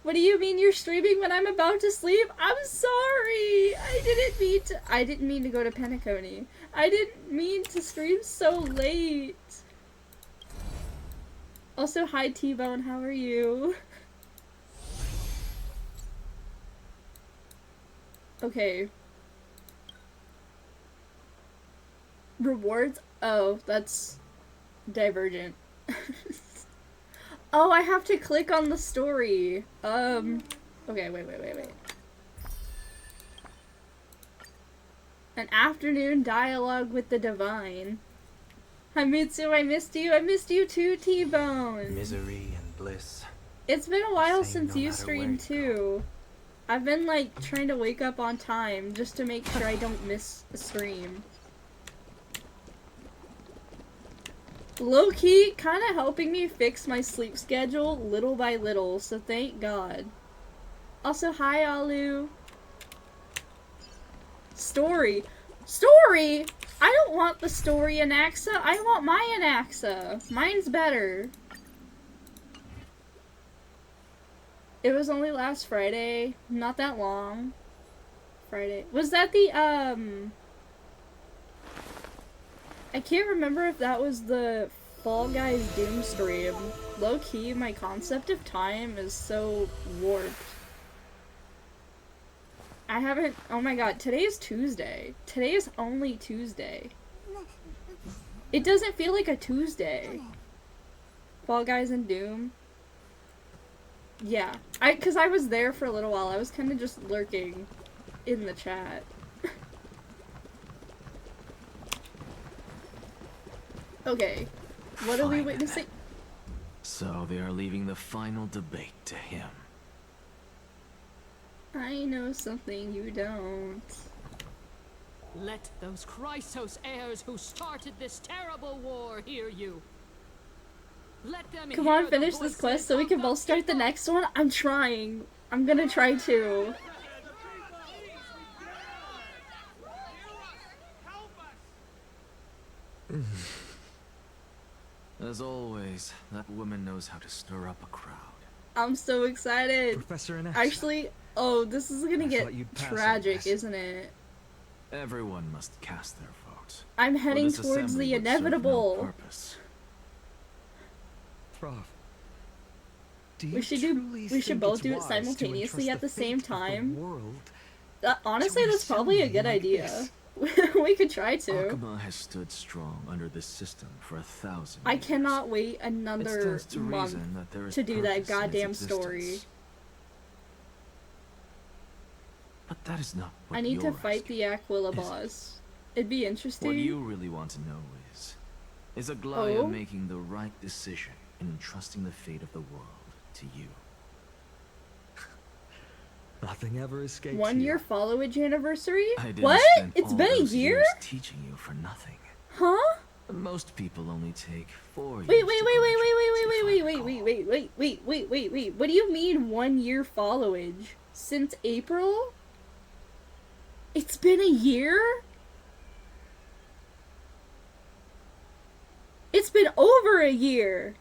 What do you mean you're streaming when I'm about to sleep? I'm sorry! I didn't mean to go to Penacony. I didn't mean to stream so late. Also, hi T-Bone, how are you? Okay. Rewards? Oh, that's Divergent. Oh, I have to click on the story. Okay, wait. An afternoon dialogue with the divine. Hi Mitsu, I missed you. I missed you too, T-Bone. Misery and bliss. It's been a while since you streamed too. I've been like trying to wake up on time just to make sure I don't miss a stream. Low-key, kinda helping me fix my sleep schedule little by little, so thank God. Also, hi Alu. Story? I don't want the story Anaxa, I want my Anaxa. Mine's better. It was only last Friday, not that long. Friday. Was that the, I can't remember if that was the Fall Guys Doom stream. Low-key, my concept of time is so warped. I haven't... Oh my god, today is Tuesday. Today is only Tuesday. It doesn't feel like a Tuesday. Fall Guys and Doom. Yeah. Cause I was there for a little while. I was kinda just lurking in the chat. Okay. What are we witnessing? So they are leaving the final debate to him. I know something you don't. Let those Chrysos heirs who started this terrible war hear you. Let them Come on, finish this quest so we can both start the next one. I'm trying. I'm gonna try to. As always, that woman knows how to stir up a crowd. I'm so excited. Professor Anaxa. Actually, oh, this is gonna get tragic, isn't it? Everyone must cast their vote. I'm heading towards the inevitable. Prof, we should both do it simultaneously at the same time. Honestly, that's probably a good idea. We could try to. Akuma has stood strong under this system for 1,000 years. I cannot wait another month to do that goddamn story. But that is not what I need to fight asking, the Aquila boss. It'd be interesting. What you really want to know is Aglaya making the right decision in entrusting the fate of the world to you? Nothing ever escapes. 1 year followage anniversary? What? It's been a year? Teaching you for nothing. Huh? Most people only take 4 years. Wait. What do you mean 1 year followage? Since April? It's been a year? It's been over a year!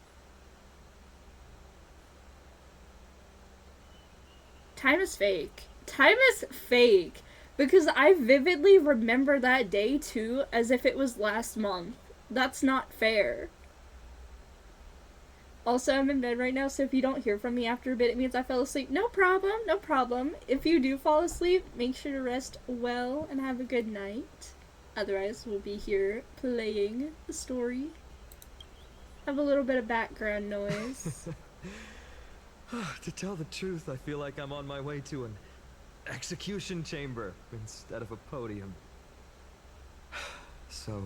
Time is fake. Time is fake. Because I vividly remember that day too as if it was last month. That's not fair. Also, I'm in bed right now, so if you don't hear from me after a bit, it means I fell asleep. No problem, no problem. If you do fall asleep, make sure to rest well and have a good night. Otherwise, we'll be here playing the story. Have a little bit of background noise. To tell the truth, I feel like I'm on my way to an execution chamber instead of a podium. So,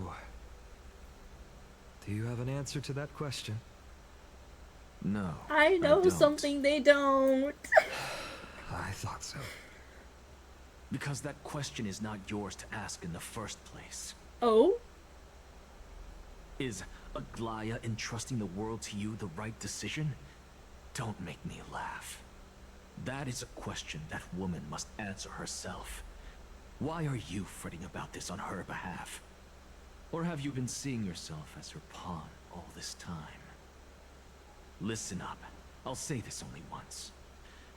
do you have an answer to that question? No. I know something they don't. I thought so. Because that question is not yours to ask in the first place. Oh? Is Aglaya entrusting the world to you the right decision? Don't make me laugh. That is a question that woman must answer herself. Why are you fretting about this on her behalf? Or have you been seeing yourself as her pawn all this time? Listen up. I'll say this only once.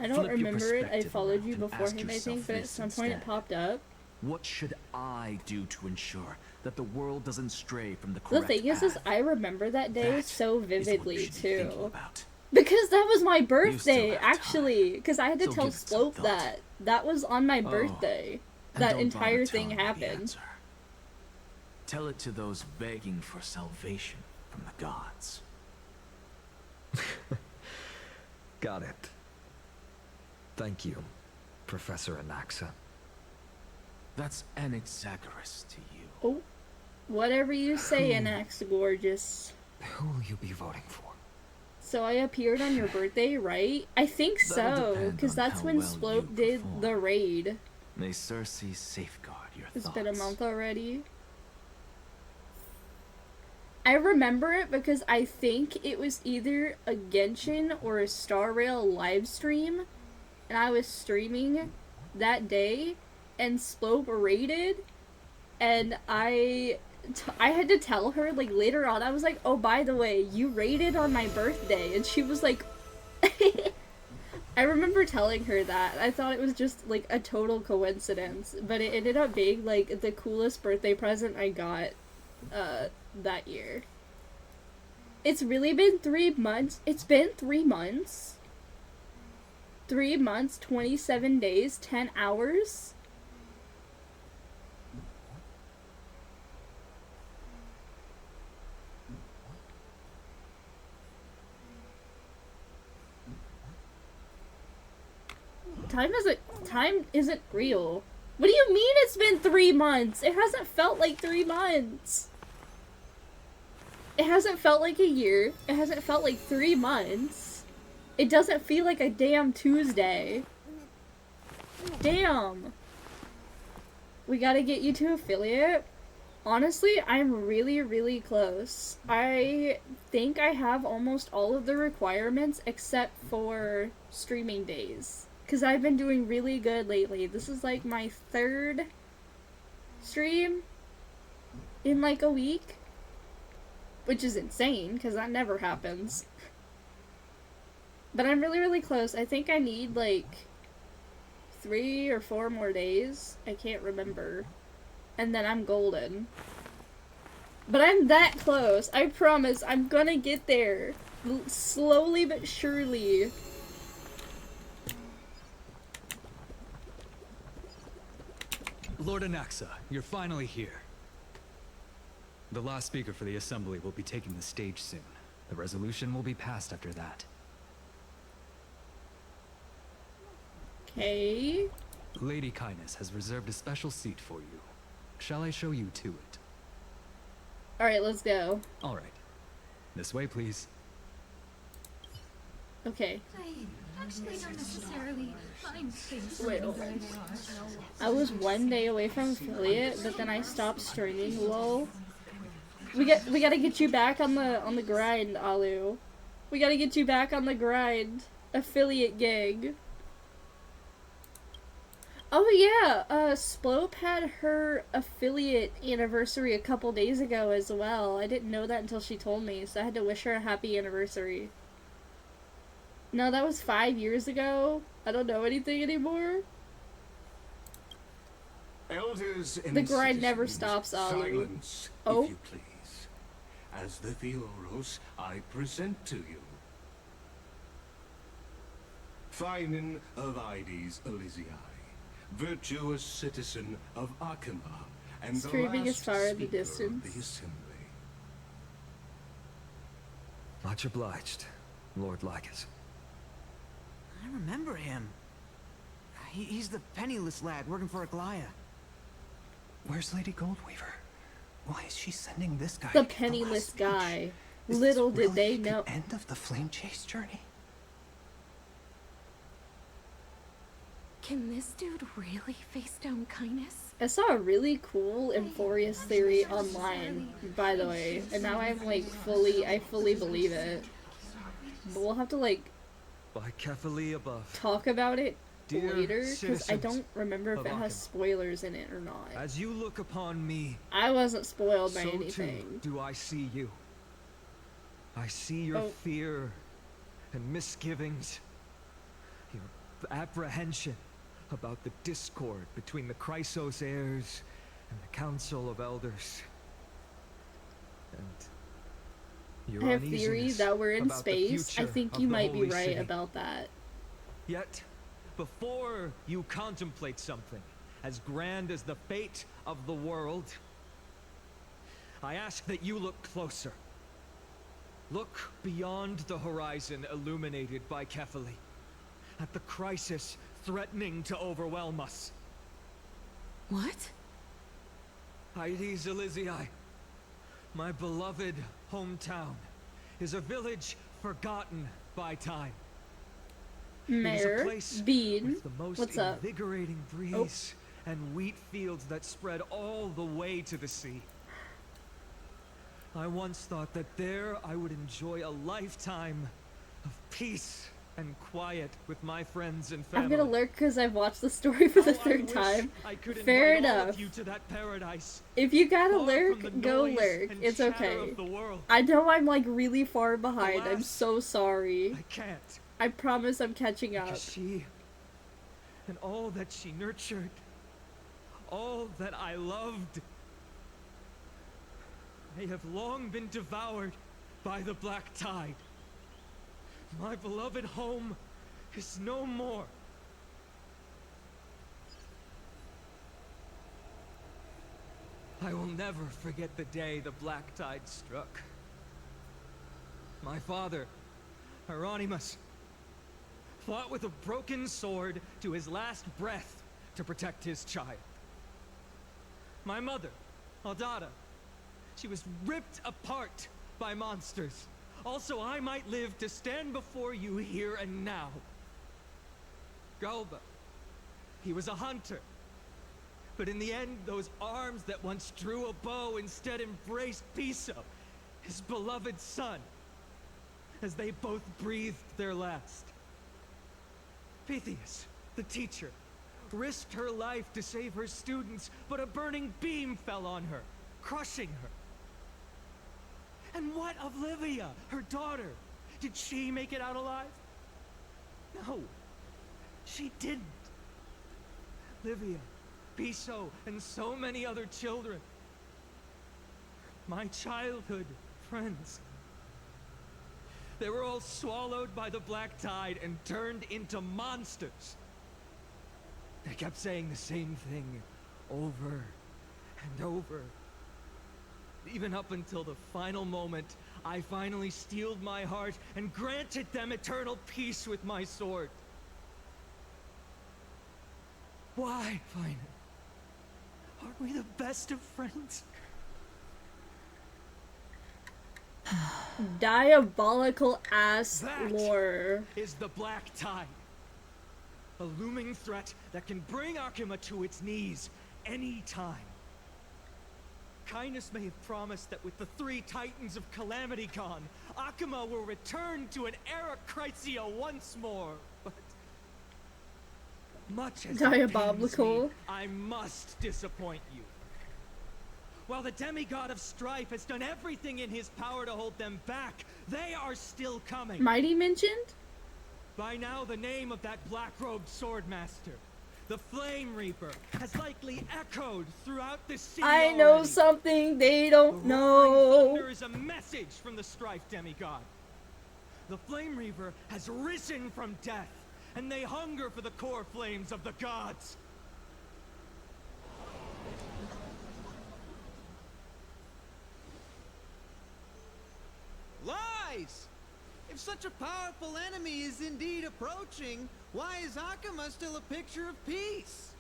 I don't Flip your remember it. I perspective followed you around and before ask him, I yourself think, but at this some point it instead. popped up. What should I do to ensure that the world doesn't stray from the The correct thing is path? I remember that day That so is what you vividly should be thinking too. about. Because that was my birthday, have actually. Because I had to So tell give it some Slope thought. that. That was on my Oh, birthday. And That don't entire bother thing telling me the happened. answer. Tell it to those begging for salvation from the gods. Got it. Thank you, Professor Anaxa. That's Anaxagoras to you. Oh, whatever you say, Anax Gorgeous. Who will you be voting for? So I appeared on your birthday, right? I think That'll so, depend because on that's how when well Slope you did perform. the raid. May Cersei safeguard your It's thoughts. been a month already. I remember it because I think it was either a Genshin or a Star Rail live stream, and I was streaming that day, and Slope raided, and I had to tell her, like, later on, I was like, oh, by the way, you raided on my birthday, and she was like, I remember telling her that. I thought it was just, like, a total coincidence, but it ended up being, like, the coolest birthday present I got, that year. It's really been 3 months. It's been 3 months. 3 months, 27 days, 10 hours. Time isn't real. What do you mean it's been 3 months? It hasn't felt like 3 months. It hasn't felt like a year. It hasn't felt like 3 months. It doesn't feel like a damn Tuesday. Damn. We gotta get you to affiliate. Honestly, I'm really, really close. I think I have almost all of the requirements except for streaming days. Because I've been doing really good lately. This is like my 3rd stream in like a week. Which is insane, because that never happens. But I'm really, really close. I think I need like 3 or 4 more days. I can't remember. And then I'm golden. But I'm that close. I promise. I'm gonna get there. Slowly but surely. Lord Anaxa, you're finally here. The last speaker for the assembly will be taking the stage soon. The resolution will be passed after that. Okay. Lady Kindness has reserved a special seat for you. Shall I show you to it? Alright, let's go. All right. This way, please. Okay. I actually don't necessarily find things Wait, the hold way on. they are. I was 1 day away from affiliate, but then I stopped streaming. Lol. We gotta get you back on the grind, Alu. We gotta get you back on the grind. Affiliate gig. Oh yeah, Splope had her affiliate anniversary a couple days ago as well. I didn't know that until she told me, so I had to wish her a happy anniversary. No, that was 5 years ago. I don't know anything anymore. Elders and The grind never citizens, stops, Alu. silence, Oh. if you please. As the Theoros, I present to you Finan of Ides Elysiae, virtuous citizen of Arkema, and Streaming the as last far in the speaker distance. of the assembly. Much obliged, Lord Lycus. I remember him. He's the penniless lad working for Aglaya. Where's Lady Goldweaver? Why is she sending this guy? The to give penniless last speech? guy. Is Little this did they really know. the end of the flame chase journey? Can this dude really face down kindness? I saw a really cool Emphorius theory online, by the way, and now I'm like I fully believe it. But we'll have to like By Kephalie above. talk about it Dear later, because I citizens don't remember if of it has Arkham. spoilers in it or not. As you look upon me, I wasn't spoiled by so anything. too do I see you. I see your Oh. fear and misgivings, your apprehension about the discord between the Chrysos heirs and the Council of Elders. And your I have theory uneasiness that we're in about the space. I future think of you the might be Holy right City. about that. Yet, before you contemplate something as grand as the fate of the world, I ask that you look closer. Look beyond the horizon illuminated by Kefali, at the crisis threatening to overwhelm us. What? Hydes Elysiae, my beloved hometown, is a village forgotten by time. It is Mayor a place Bean, with the most what's up? invigorating breeze and wheat fields that spread all the way to the sea. I once thought that there I would enjoy a lifetime of peace and quiet with my friends and family. I'm gonna lurk because I've watched the story for the third time. Fair enough. You to that paradise, If you gotta far lurk, from the go noise lurk. and It's chatter okay. of the world. I know I'm like really far behind. I'm Alas, so sorry. I can't. I promise I'm catching up. Because she and all that she nurtured, all that I loved, they have long been devoured by the black tide. My beloved home is no more. I will never forget the day the black tide struck. My father, Hieronymus, fought with a broken sword to his last breath to protect his child. My mother, Aldada, she was ripped apart by monsters. Also, I might live to stand before you here and now. Galba, he was a hunter. But in the end, those arms that once drew a bow instead embraced Piso, his beloved son, as they both breathed their last. Pythias, the teacher, risked her life to save her students, but a burning beam fell on her, crushing her. And what of Livia, her daughter? Did she make it out alive? No, she didn't. Livia, Piso, and so many other children. My childhood friends. They were all swallowed by the black tide and turned into monsters. They kept saying the same thing over and over. Even up until the final moment, I finally steeled my heart and granted them eternal peace with my sword. Why, Fine? Aren't we the best of friends? Diabolical ass That lore. is the black tide. A looming threat that can bring Akuma to its knees any time. Kindness may have promised that with the 3 Titans of Calamity gone, Akuma will return to an era Chrysia once more, but much as it pains Diabolical. me, I must disappoint you. While the demigod of strife has done everything in his power to hold them back, they are still coming. Mighty mentioned? By now, the name of that black-robed swordmaster, the Flame Reaper, has likely echoed throughout the city I know already. something they The don't roaring know. thunder is a message from the strife demigod. The Flame Reaper has risen from death, and they hunger for the core flames of the gods. Lies! If such a powerful enemy is indeed approaching, why is Akuma still a picture of peace?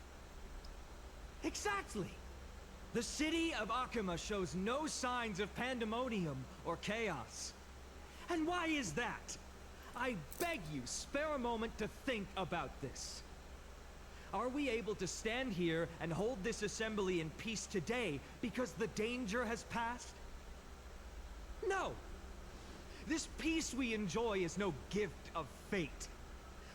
Exactly. The city of Akuma shows no signs of pandemonium or chaos. And why is that? I beg you, spare a moment to think about this. Are we able to stand here and hold this assembly in peace today because the danger has passed? No. This peace we enjoy is no gift of fate.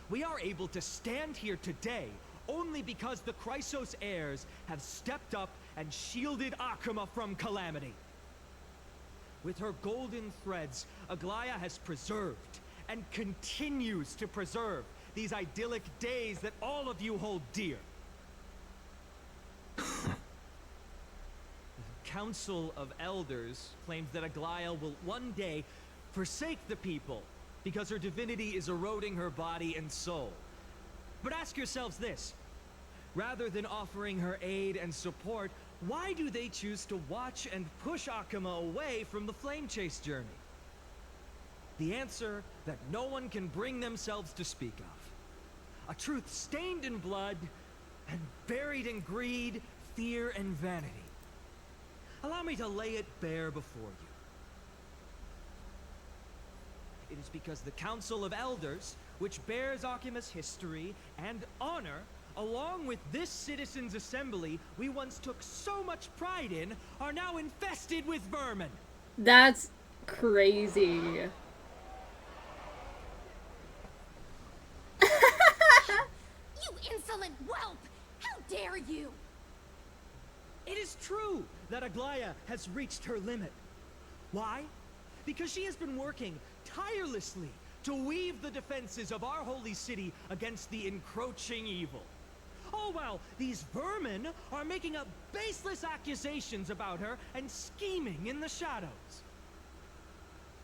We are able to stand here today only because the Chrysos heirs have stepped up and shielded Akuma from calamity. With her golden threads, Aglaya has preserved and continues to preserve these idyllic days that all of you hold dear. The Council of Elders claims that Aglaia will one day forsake the people because her divinity is eroding her body and soul. But ask yourselves this. Rather than offering her aid and support, why do they choose to watch and push Akuma away from the Flame Chase journey? The answer that no one can bring themselves to speak of. A truth stained in blood and buried in greed, fear, and vanity. Allow me to lay it bare before you. It is because the Council of Elders, which bears Akima's history and honor, along with this citizens' assembly we once took so much pride in, are now infested with vermin. That's crazy. You insolent whelp! How dare you! It is true that Aglaia has reached her limit. Why? Because she has been working tirelessly to weave the defenses of our holy city against the encroaching evil. All while these vermin are making up baseless accusations about her and scheming in the shadows.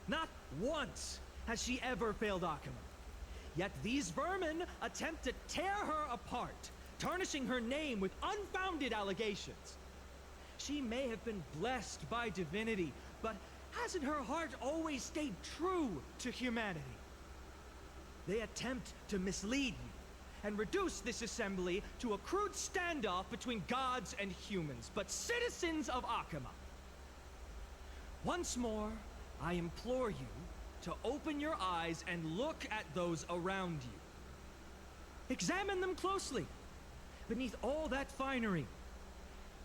Not once has she ever failed Akuma. Yet these vermin attempt to tear her apart, tarnishing her name with unfounded allegations. She may have been blessed by divinity, but hasn't her heart always stayed true to humanity? They attempt to mislead you and reduce this assembly to a crude standoff between gods and humans, but citizens of Akuma. Once more, I implore you to open your eyes and look at those around you. Examine them closely. Beneath all that finery,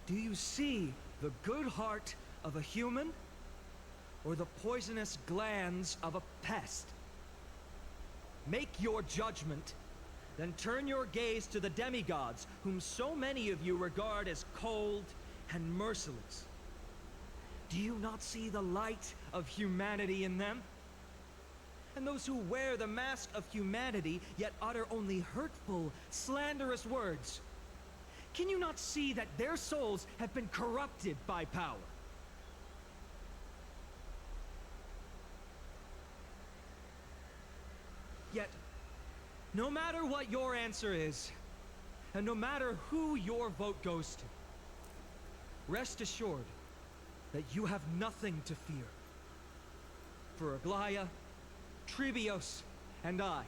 do you see the good heart of a human or the poisonous glands of a pest? Make your judgment, then turn your gaze to the demigods, whom so many of you regard as cold and merciless. Do you not see the light of humanity in them? And those who wear the mask of humanity, yet utter only hurtful, slanderous words. Can you not see that their souls have been corrupted by power? Yet, no matter what your answer is, and no matter who your vote goes to, rest assured that you have nothing to fear. For Aglaia, Trebios, and I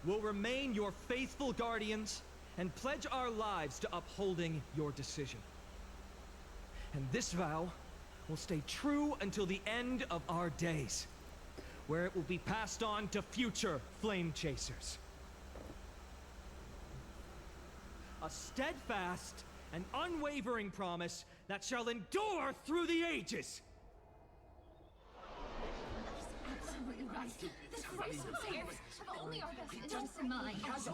will remain your faithful guardians and pledge our lives to upholding your decision. And this vow will stay true until the end of our days, where it will be passed on to future flame chasers. A steadfast and unwavering promise that shall endure through the ages. Absolutely right. This crisis have only our best interests in mind. I still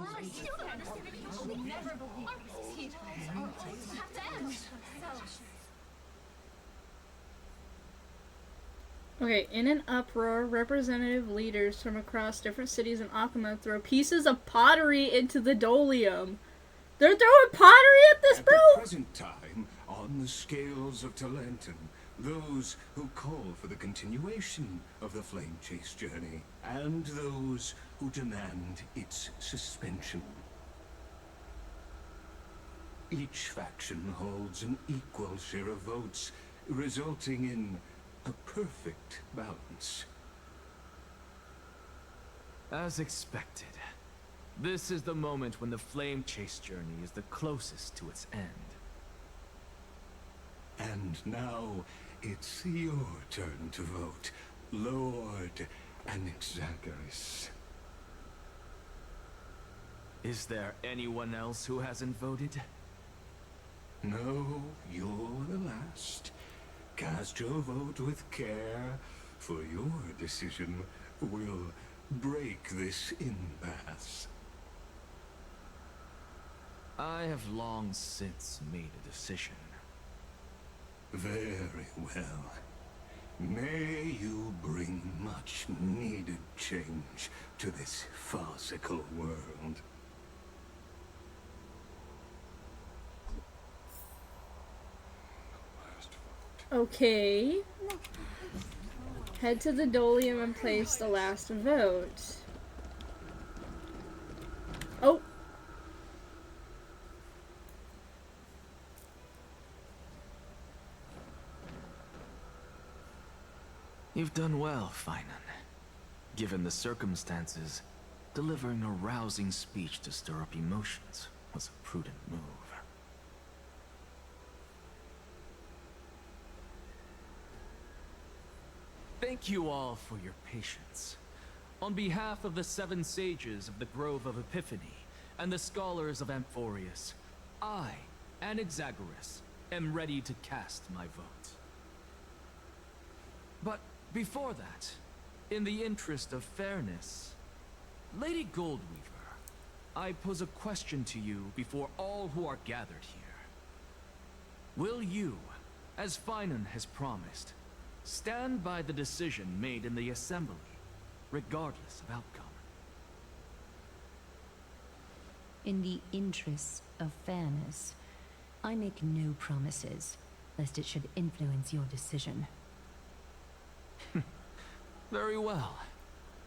don't understand it. You will never believe our teachers are always have to end. Okay, in an uproar, representative leaders from across different cities in Akuma throw pieces of pottery into the Dolium. They're throwing pottery at this, bro? At the present time, on the scales of Talentum, those who call for the continuation of the Flame Chase journey, and those who demand its suspension. Each faction holds an equal share of votes, resulting in a perfect balance. As expected, this is the moment when the Flame Chase journey is the closest to its end. And now, it's your turn to vote, Lord Anaxagoras. Is there anyone else who hasn't voted? No, you're the last. Cast your vote with care, for your decision will break this impasse. I have long since made a decision. Very well. May you bring much needed change to this farcical world. Okay. Head to the Dolium and place the last vote. Oh! You've done well, Finan. Given the circumstances, delivering a rousing speech to stir up emotions was a prudent move. Thank you all for your patience. On behalf of the 7 sages of the Grove of Epiphany and the scholars of Amphorius, I, Anaxagoras, am ready to cast my vote. But before that, in the interest of fairness, Lady Goldweaver, I pose a question to you before all who are gathered here. Will you, as Finan has promised, stand by the decision made in the Assembly, regardless of outcome? In the interests of fairness, I make no promises, lest it should influence your decision. Very well.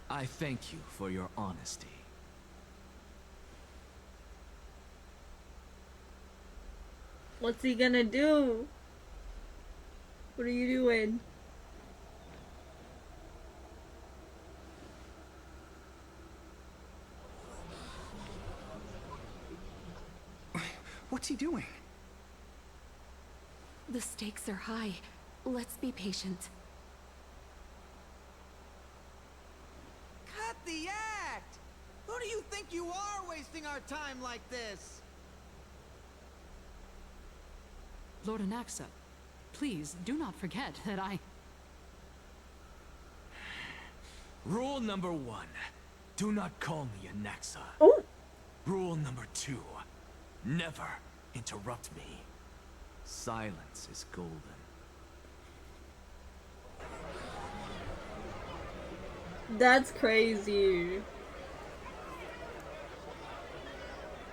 I thank you for your honesty. What's he gonna do? What are you doing? What's he doing? The stakes are high. Let's be patient. Cut the act! Who do you think you are wasting our time like this? Lord Anaxa, please do not forget that I... Rule number 1. Do not call me Anaxa. Oh! Rule number 2. Never interrupt me. Silence is golden. That's crazy.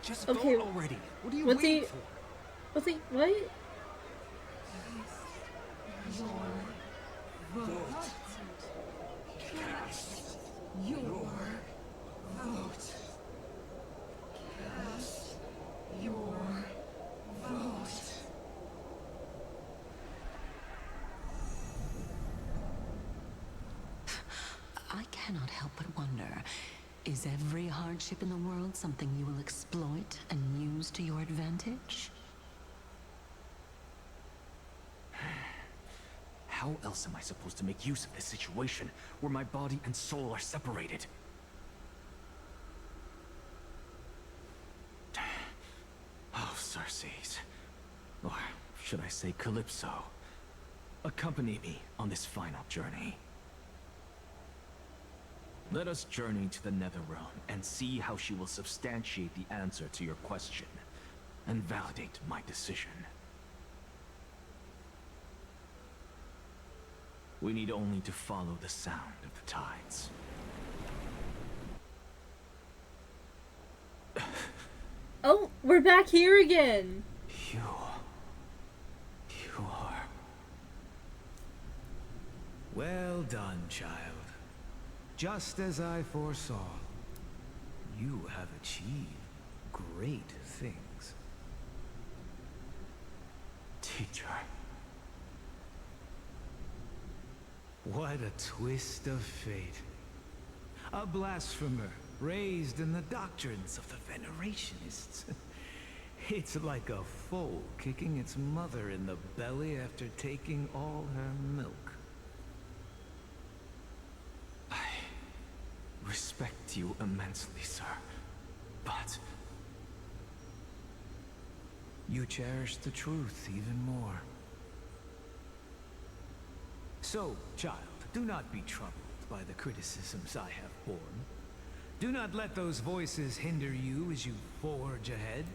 Just Okay, vote already. What are you what's waiting he- for? What's he? What? I cannot help but wonder, is every hardship in the world something you will exploit and use to your advantage? How else am I supposed to make use of this situation where my body and soul are separated? Oh, Circes. Or should I say Calypso? Accompany me on this final journey. Let us journey to the Netherrealm and see how she will substantiate the answer to your question and validate my decision. We need only to follow the sound of the tides. Oh, we're back here again. You are... Well done, child. Just as I foresaw, you have achieved great things. Teacher. What a twist of fate. A blasphemer raised in the doctrines of the Venerationists. It's like a foal kicking its mother in the belly after taking all her milk. I respect you immensely, sir. But You cherish the truth even more. So, child, do not be troubled by the criticisms I have borne. Do not let those voices hinder you as you forge ahead.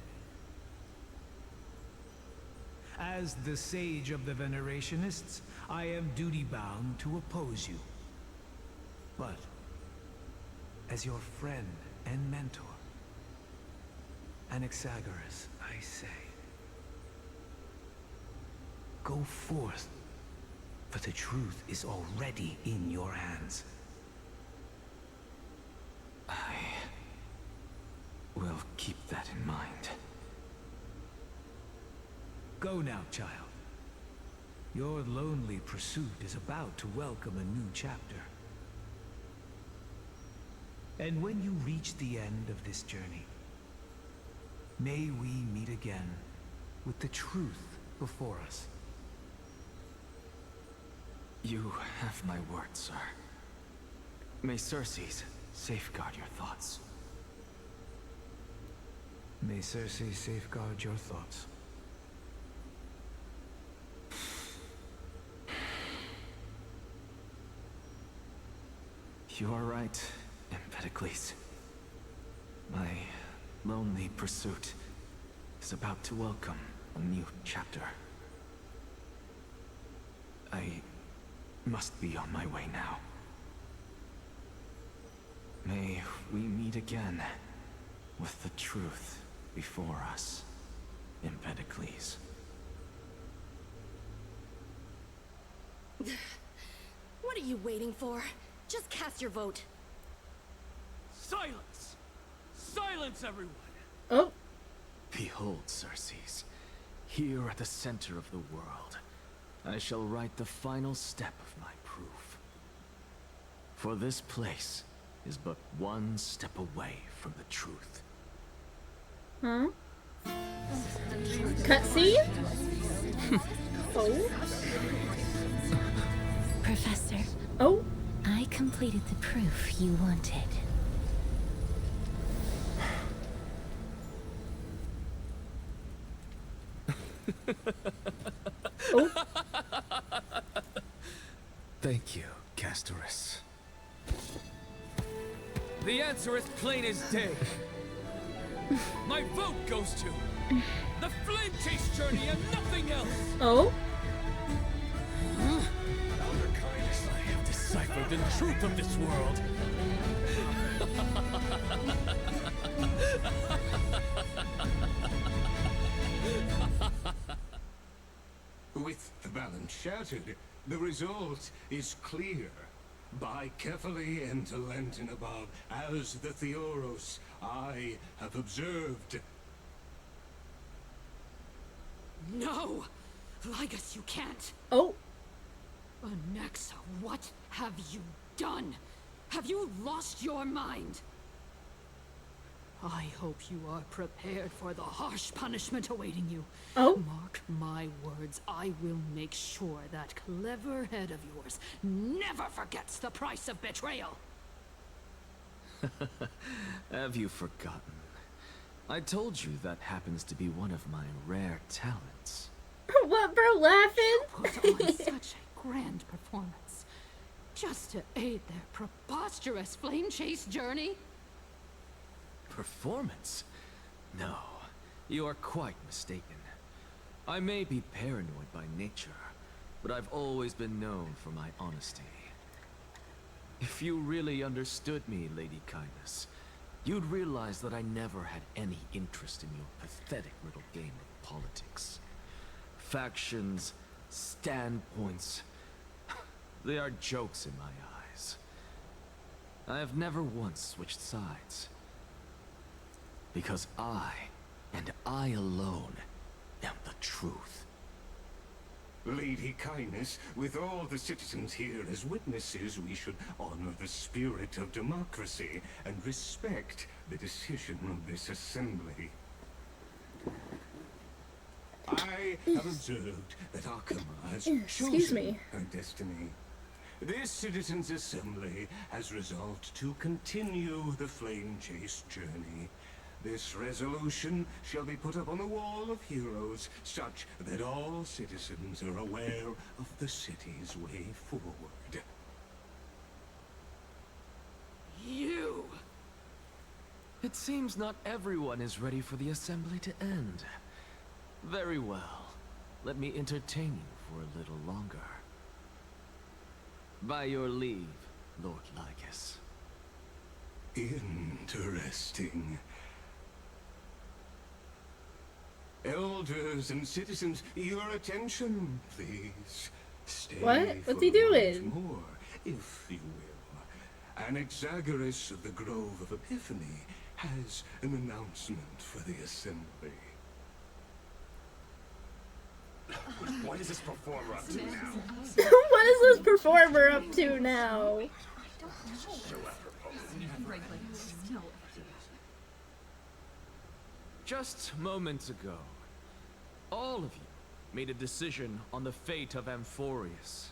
As the Sage of the Venerationists, I am duty-bound to oppose you. But, as your friend and mentor, Anaxagoras, I say, go forth, for the truth is already in your hands. I will keep that in mind. Go now, child. Your lonely pursuit is about to welcome a new chapter. And when you reach the end of this journey, may we meet again with the truth before us. You have my word, sir. May Circes safeguard your thoughts. May Circe safeguard your thoughts. You are right, Empedocles. My lonely pursuit is about to welcome a new chapter. I must be on my way now. May we meet again with the truth before us, Empedocles. What are you waiting for? Just cast your vote. Silence! Silence, everyone! Oh. Behold, Circes, here at the center of the world, I shall write the final step of my proof. For this place is but one step away from the truth. Huh? Cutscene? Oh? Professor. Oh? I completed the proof you wanted. Oh? Thank you, Castorus. The answer is plain as day. My vote goes to the Flame Chase journey and nothing else. Oh? I have deciphered the truth of this world. With the balance shattered, the result is clear. By carefully enter Lenten above, as the Theoros I have observed. No! Ligus, you can't! Oh! Anaxa, what have you done? Have you lost your mind? I hope you are prepared for the harsh punishment awaiting you. Oh? Mark my words, I will make sure that clever head of yours never forgets the price of betrayal. Have you forgotten? I told you that happens to be one of my rare talents. What, bro? Laughing? Put on such a grand performance just to aid their preposterous flame chase journey? Performance? No, you are quite mistaken. I may be paranoid by nature, but I've always been known for my honesty. If you really understood me, Lady Kindness, you'd realize that I never had any interest in your pathetic little game of politics. Factions, standpoints, they are jokes in my eyes. I have never once switched sides. Because I, and I alone, am the truth. Lady Kindness, with all the citizens here as witnesses, we should honor the spirit of democracy and respect the decision of this assembly. I have observed that Akama has chosen her destiny. This citizens' assembly has resolved to continue the flame chase journey. This resolution shall be put up on the wall of heroes, such that all citizens are aware of the city's way forward. You! It seems not everyone is ready for the assembly to end. Very well. let me entertain you for a little longer. By your leave, Lord Lycus. Interesting. Elders and citizens, your attention, please. Stay What? What's for he a doing? moment more, if you will. Anaxagoras of the Grove of Epiphany has an announcement for the assembly. What is this performer up to now? What is this performer up to now? Just moments ago, all of you made a decision on the fate of Amphorius.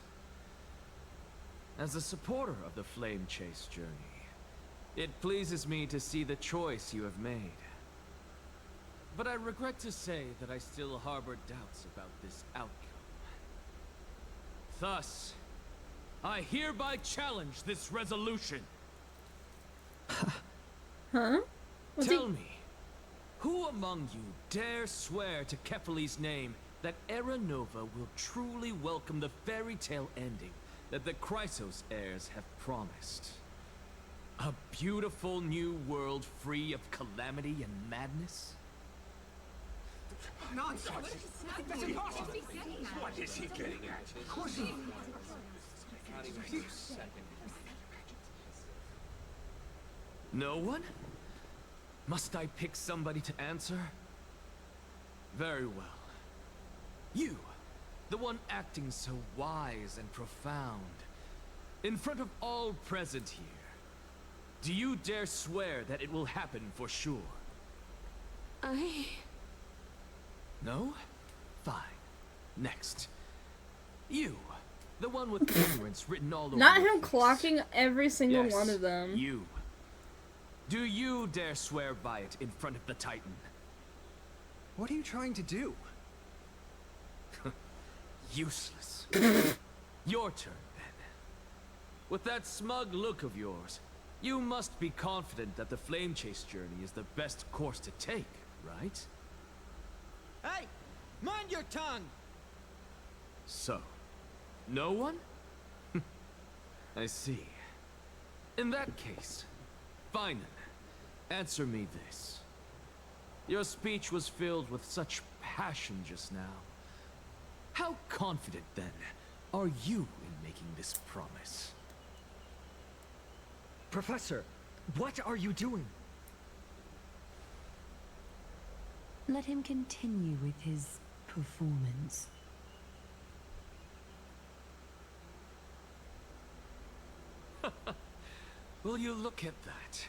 As a supporter of the Flame Chase journey, it pleases me to see the choice you have made. But I regret to say that I still harbor doubts about this outcome. Thus, I hereby challenge this resolution. Huh? Tell me, who among you dare swear to Kefali's name that Era Nova will truly welcome the fairy tale ending that the Chrysos heirs have promised? A beautiful new world free of calamity and madness? Nonsense! That's impossible! What is he getting at? Of course not. No one? Must I pick somebody to answer? Very well. You, the one acting so wise and profound, in front of all present here, do you dare swear that it will happen for sure? No? Fine. Next. You, the one with ignorance written all over Not your him face. clocking every single Yes, one of them. You. Do you dare swear by it in front of the Titan? What are you trying to do? Useless. Your turn, then. With that smug look of yours, you must be confident that the Flame Chase journey is the best course to take, right? Hey! Mind your tongue! So, no one? I see. In that case, Finan, answer me this. Your speech was filled with such passion just now. How confident, then, are you in making this promise? Professor, what are you doing? Let him continue with his performance. Will you look at that?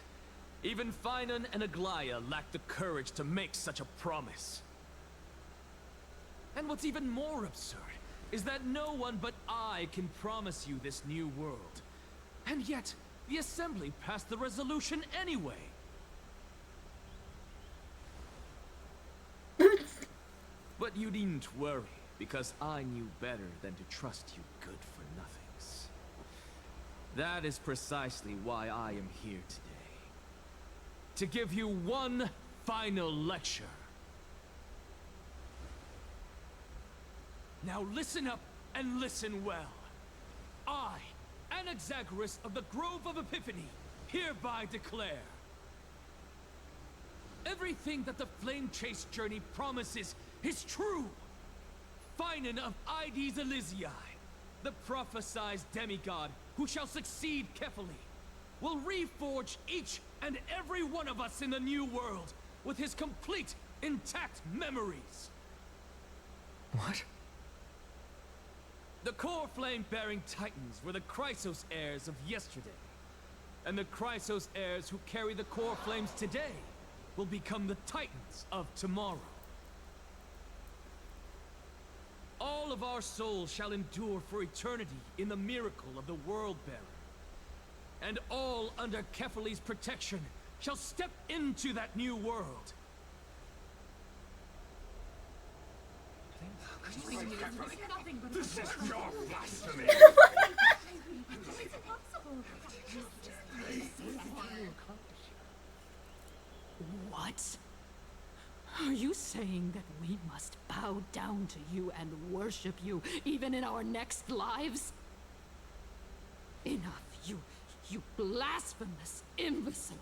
Even Finan and Aglaya lack the courage to make such a promise. And what's even more absurd is that no one but I can promise you this new world. And yet, the Assembly passed the resolution anyway. But you needn't worry, because I knew better than to trust you good-for-nothings. That is precisely why I am here today. To give you one final lecture. Now listen up and listen well. I, Anaxagoras of the Grove of Epiphany, hereby declare everything that the Flame Chase journey promises is true. Finan of Ides Elysiae, the prophesied demigod who shall succeed Kefali, will reforge each and every one of us in the new world with his complete, intact memories. What? The core flame-bearing titans were the Chrysos heirs of yesterday. And the Chrysos heirs who carry the core flames today will become the titans of tomorrow. All of our souls shall endure for eternity in the miracle of the World-Bearer. And all under Kefali's protection shall step into that new world. This is pure blasphemy! It's impossible. What? Are you saying that we must bow down to you and worship you even in our next lives? Enough, you blasphemous imbecile!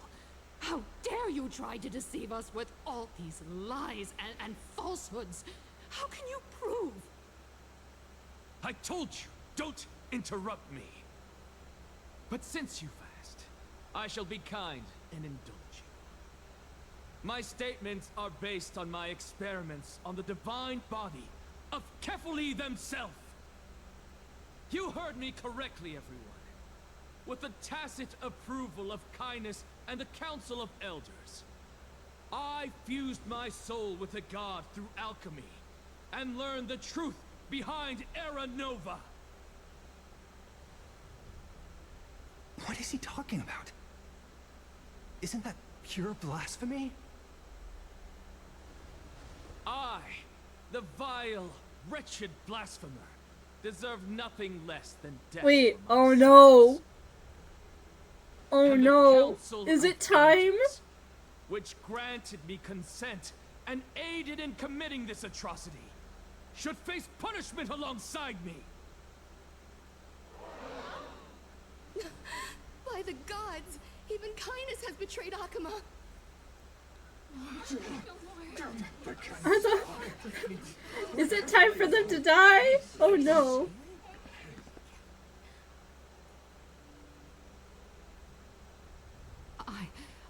How dare you try to deceive us with all these lies and falsehoods? How can you prove? I told you, don't interrupt me. But since you've asked, I shall be kind and indulge you. My statements are based on my experiments on the divine body of Kefali themselves. You heard me correctly, everyone. With the tacit approval of Kindness and the Council of Elders, I fused my soul with a god through alchemy and learned the truth behind Era Nova. What is he talking about? Isn't that pure blasphemy? I, the vile, wretched blasphemer, deserve nothing less than death. Wait, from oh my no. sins. Oh And the no. Council Is of it time? Elders, which granted me consent and aided in committing this atrocity, should face punishment alongside me. By the gods, even Kindness has betrayed Akuma. Is it time for them to die? Oh no.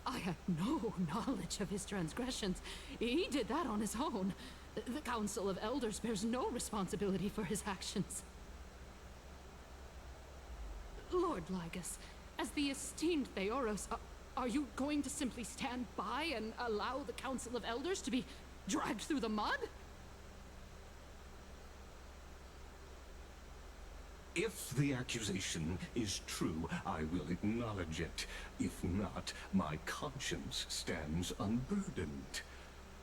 I have no knowledge of his transgressions. He did that on his own. The Council of Elders bears no responsibility for his actions. Lord Lygus, as the esteemed Theoros, are you going to simply stand by and allow the Council of Elders to be dragged through the mud? If the accusation is true, I will acknowledge it. If not, my conscience stands unburdened.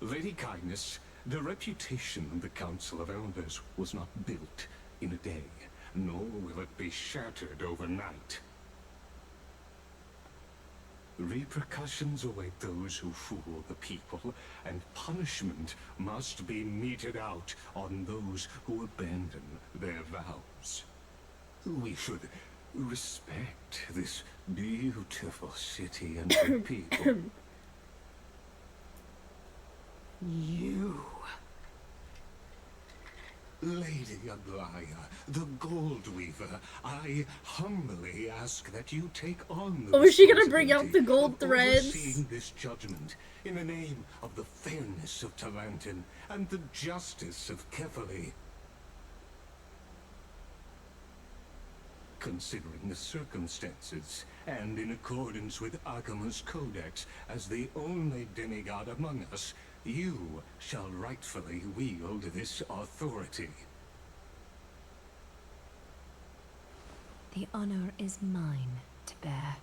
Lady Kindness, the reputation of the Council of Elders was not built in a day, nor will it be shattered overnight. Repercussions await those who fool the people, and punishment must be meted out on those who abandon their vows. We should respect this beautiful city and her people. You... Lady Aglaya, the Gold Weaver, I humbly ask that you take on the Oh, is she gonna bring out the gold of threads? overseeing this judgment in the name of the fairness of Talantin and the justice of Kefali. Considering the circumstances, and in accordance with Akuma's codex, as the only demigod among us, you shall rightfully wield this authority. The honor is mine to bear.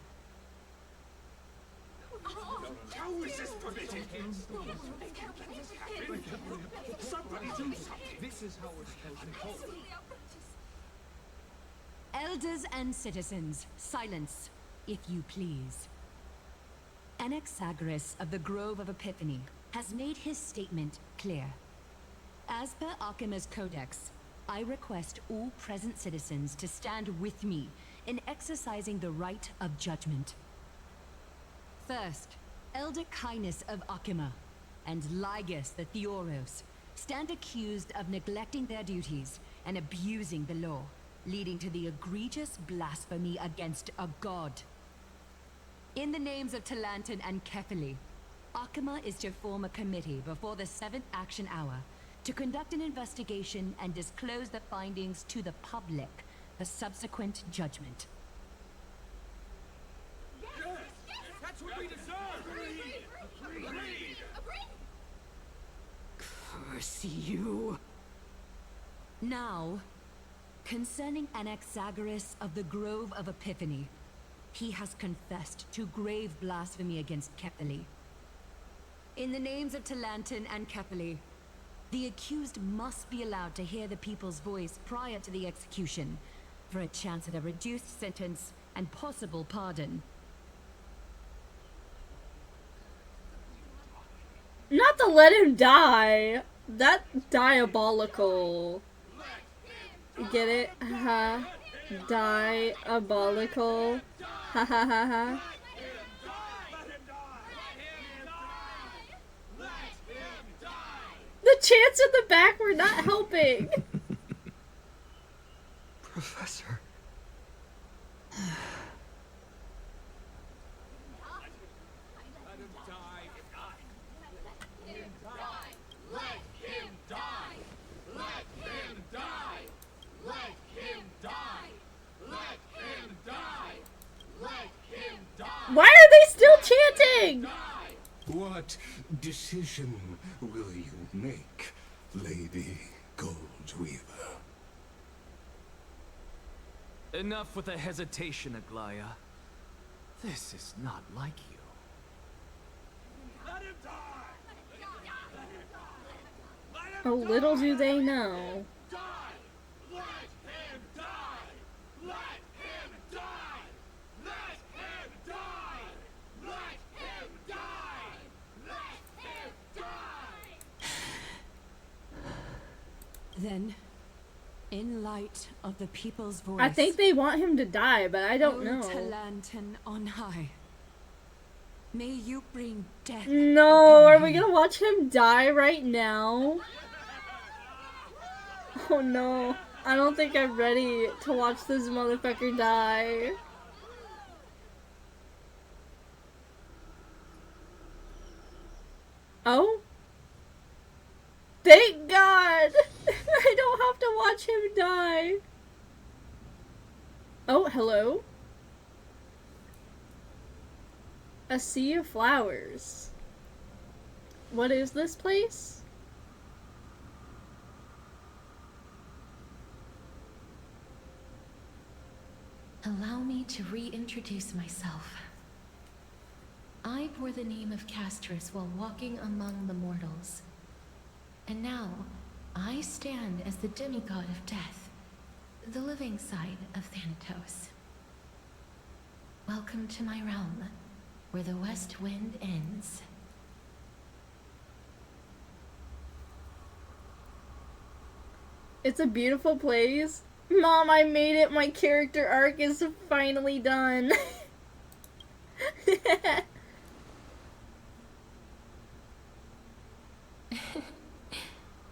How is this permitted? Somebody do something. This is how we're supposed to hold. Elders and citizens, silence, if you please. Anaxagoras of the Grove of Epiphany has made his statement clear. As per Akuma's codex, I request all present citizens to stand with me in exercising the right of judgment. First, Elder Kindness of Akuma and Lygus the Theoros stand accused of neglecting their duties and abusing the law, leading to the egregious blasphemy against a god. In the names of Talantin and Kefali, Akuma is to form a committee before the 7th action hour to conduct an investigation and disclose the findings to the public for subsequent judgment. Yes! That's what we deserve! Agreed! Curse you! Now, concerning Anaxagoras of the Grove of Epiphany, he has confessed to grave blasphemy against Kefali. In the names of Talantin and Kefali, the accused must be allowed to hear the people's voice prior to the execution, for a chance at a reduced sentence and possible pardon. Not the to let him die. That's diabolical. Get it? Haha. Diabolical. Ha ha ha ha. The chants in the back were not helping. Professor. Why are they still chanting? What decision will you make, Lady Goldweaver? Enough with the hesitation, Aglaya. This is not like you. Let him die! Oh, little do they know. Die! Let him die! Let him die! Let him die! Let him die! Let him die! Then, in light of the people's voice, I think they want him to die, but I don't O know. Talantan on high, may you bring death. No, upon are we him. gonna watch him die right now? Oh no, I don't think I'm ready to watch this motherfucker die. Oh? Thank God! I don't have to watch him die. Oh, hello? A sea of flowers. What is this place? Allow me to reintroduce myself. I bore the name of Castris while walking among the mortals. And now, I stand as the demigod of death, the living side of Thanatos. Welcome to my realm, where the west wind ends. It's a beautiful place. Mom, I made it. My character arc is finally done.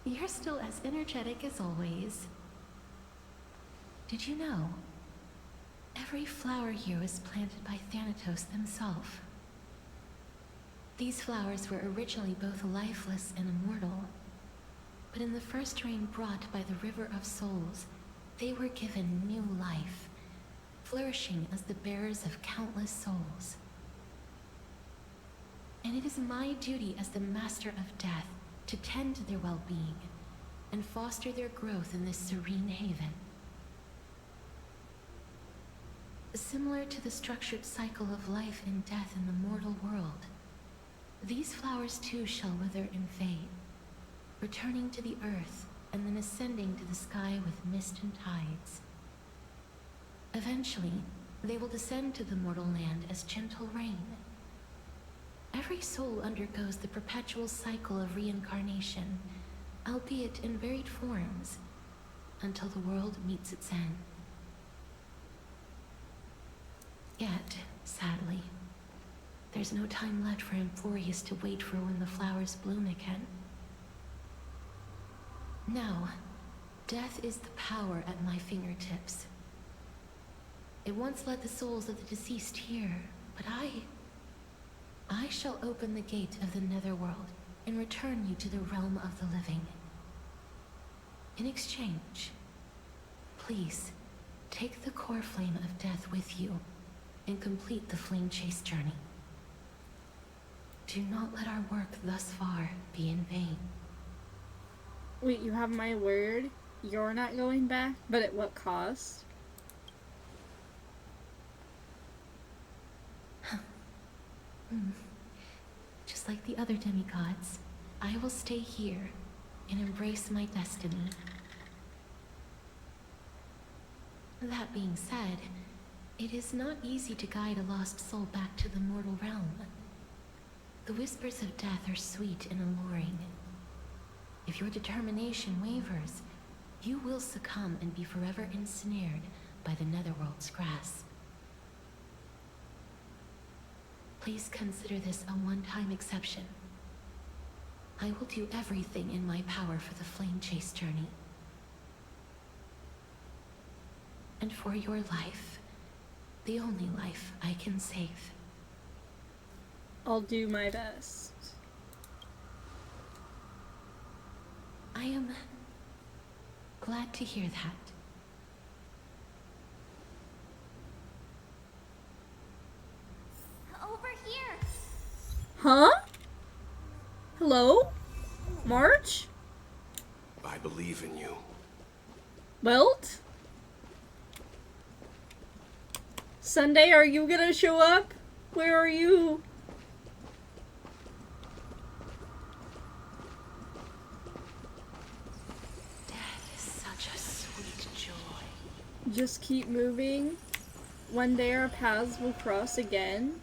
You're still as energetic as always. Did you know? Every flower here was planted by Thanatos himself. These flowers were originally both lifeless and immortal, but in the first rain brought by the River of Souls, they were given new life, flourishing as the bearers of countless souls. And it is my duty as the Master of Death to tend to their well-being and foster their growth in this serene haven. Similar to the structured cycle of life and death in the mortal world, these flowers too shall wither and fade, returning to the earth and then ascending to the sky with mist and tides. Eventually, they will descend to the mortal land as gentle rain. Every soul undergoes the perpetual cycle of reincarnation, albeit in varied forms, until the world meets its end. Yet, sadly, there's no time left for Emphorius to wait for when the flowers bloom again. Now, death is the power at my fingertips. It once led the souls of the deceased here, but I shall open the gate of the netherworld and return you to the realm of the living. In exchange, please, take the core flame of death with you and complete the flame chase journey. Do not let our work thus far be in vain. Wait, you have my word? You're not going back? But at what cost? Just like the other demigods, I will stay here and embrace my destiny. That being said, it is not easy to guide a lost soul back to the mortal realm. The whispers of death are sweet and alluring. If your determination wavers, you will succumb and be forever ensnared by the Netherworld's grasp. Please consider this a one-time exception. I will do everything in my power for the flame chase journey. And for your life, the only life I can save. I'll do my best. I am glad to hear that. Over here. Huh? Hello? March? I believe in you. Welt? Sunday, are you gonna show up? Where are you? Death is such a sweet joy. Just keep moving. One day our paths will cross again.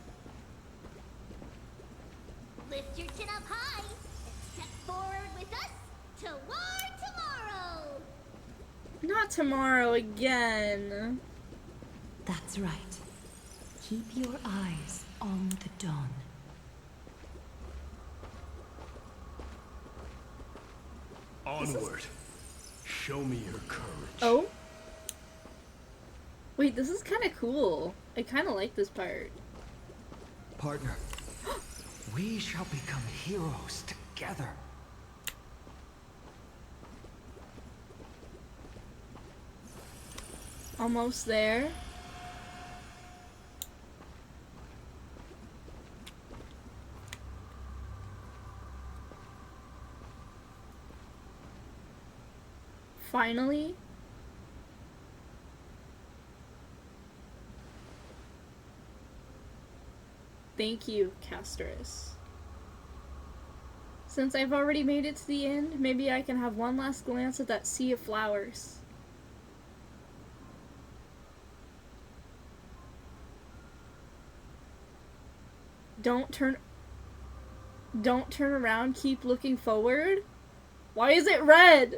Lift your chin up high and step forward with us toward tomorrow. Not tomorrow again. That's right. Keep your eyes on the dawn. Onward. Show me your courage. Oh? Wait, this is kind of cool. I kind of like this part. Partner, we shall become heroes together. Almost there. Finally. Thank you, Casterus. Since I've already made it to the end, maybe I can have one last glance at that sea of flowers. Don't turn around, keep looking forward. Why is it red?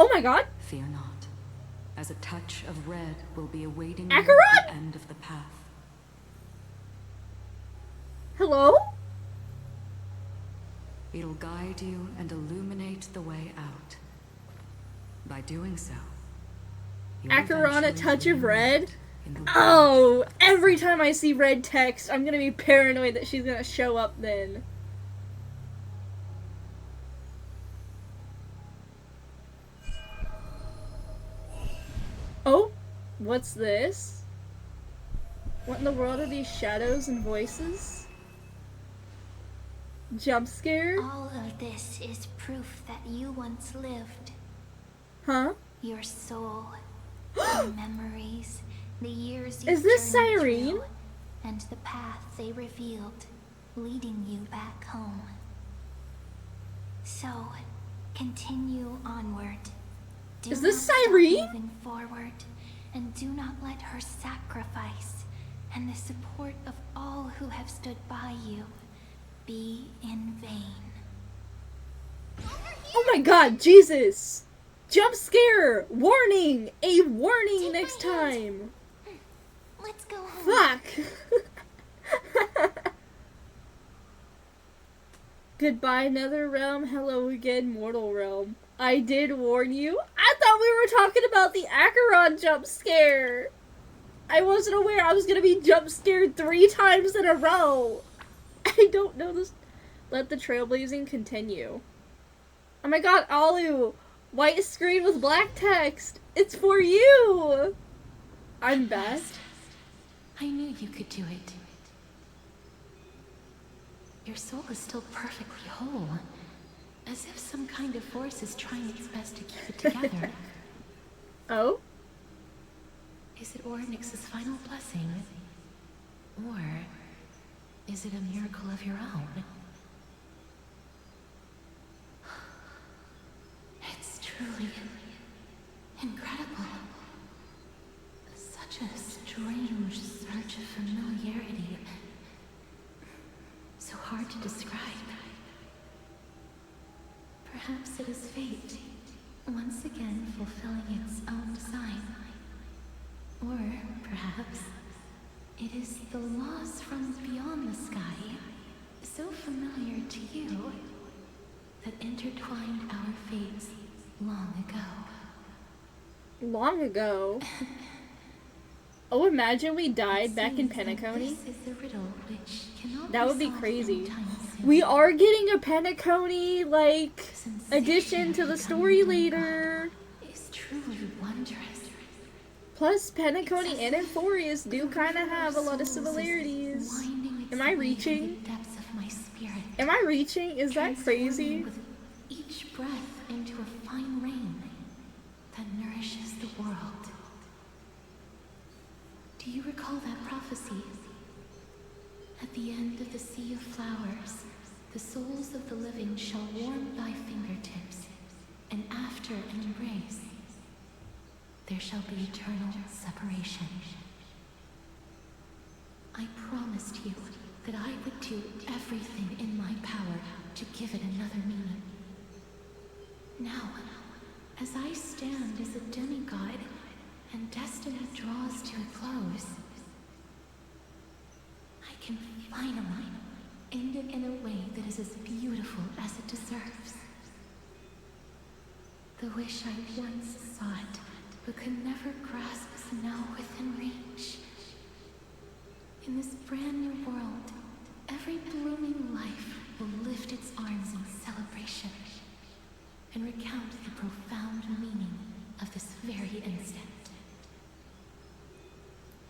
Oh my god! Fear not, as a touch of red will be awaiting Acheron? you at the end of the path. Hello? It'll guide you and illuminate the way out. By doing so, you'll Acheron, a eventually touch of red? in the Oh! Every time I see red text, I'm gonna be paranoid that she's gonna show up then. Oh? What's this? What in the world are these shadows and voices? Jump scare? All of this is proof that you once lived. Huh? Your soul, your memories, the years you Is this journeyed Cyrene? through, and the path they revealed, leading you back home. So, continue onward. Do Is this not stop Cyrene? moving forward, and do not let her sacrifice and the support of all who have stood by you be in vain. Oh my god, Jesus! Jump scare! Warning! A warning Take next my hand. time! Let's go home. Fuck! Goodbye, Nether Realm. Hello again, Mortal Realm. I did warn you. I thought we were talking about the Acheron jump scare. I wasn't aware I was gonna be jump scared 3 times in a row. I don't know this. Let the trailblazing continue. Oh my god, Alu! White screen with black text! It's for you! I'm best. I knew you could do it. Your soul is still perfectly whole. As if some kind of force is trying its best to keep it together. Oh? Is it Ornyx's final blessing? Or is it a miracle of your own? It's truly incredible. Such a strange hard to describe. Perhaps it is fate, once again fulfilling its own design. Or perhaps it is the laws from beyond the sky, so familiar to you, that intertwined our fates long ago. Long ago? Oh, imagine we died back in Penacony. This is the riddle which cannot That would be solved crazy. anytime soon. We are getting a Penacony, like, addition to the story later. It's truly wondrous. Plus, Penacony and Euphorius do kind of have a lot of similarities. Am I reaching? Am I reaching? Is that crazy? With each breath into a fine rain that nourishes the world. Do you recall that prophecy? At the end of the sea of flowers, the souls of the living shall warm thy fingertips, and after an embrace, there shall be eternal separation. I promised you that I would do everything in my power to give it another meaning. Now, as I stand as a demigod and destiny draws to a close, I can finally end it in a way that is as beautiful as it deserves. The wish I once sought, but could never grasp, is now within reach. In this brand new world, every blooming life will lift its arms in celebration and recount the profound meaning of this very instant.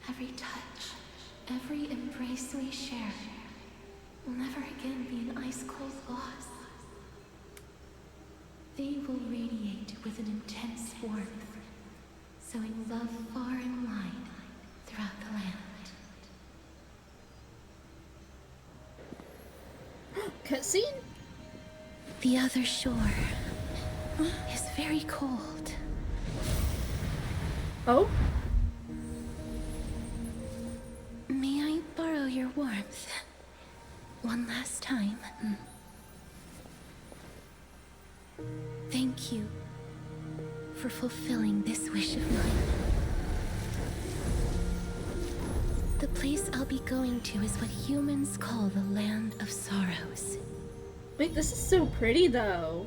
Every touch, every embrace we share will never again be an ice-cold loss. They will radiate with an intense warmth, sowing love far and wide throughout the land. Cutscene? The other shore is very cold. Oh? May I borrow your warmth? One last time. Thank you for fulfilling this wish of mine. The place I'll be going to is what humans call the Land of Sorrows. Wait, this is so pretty though.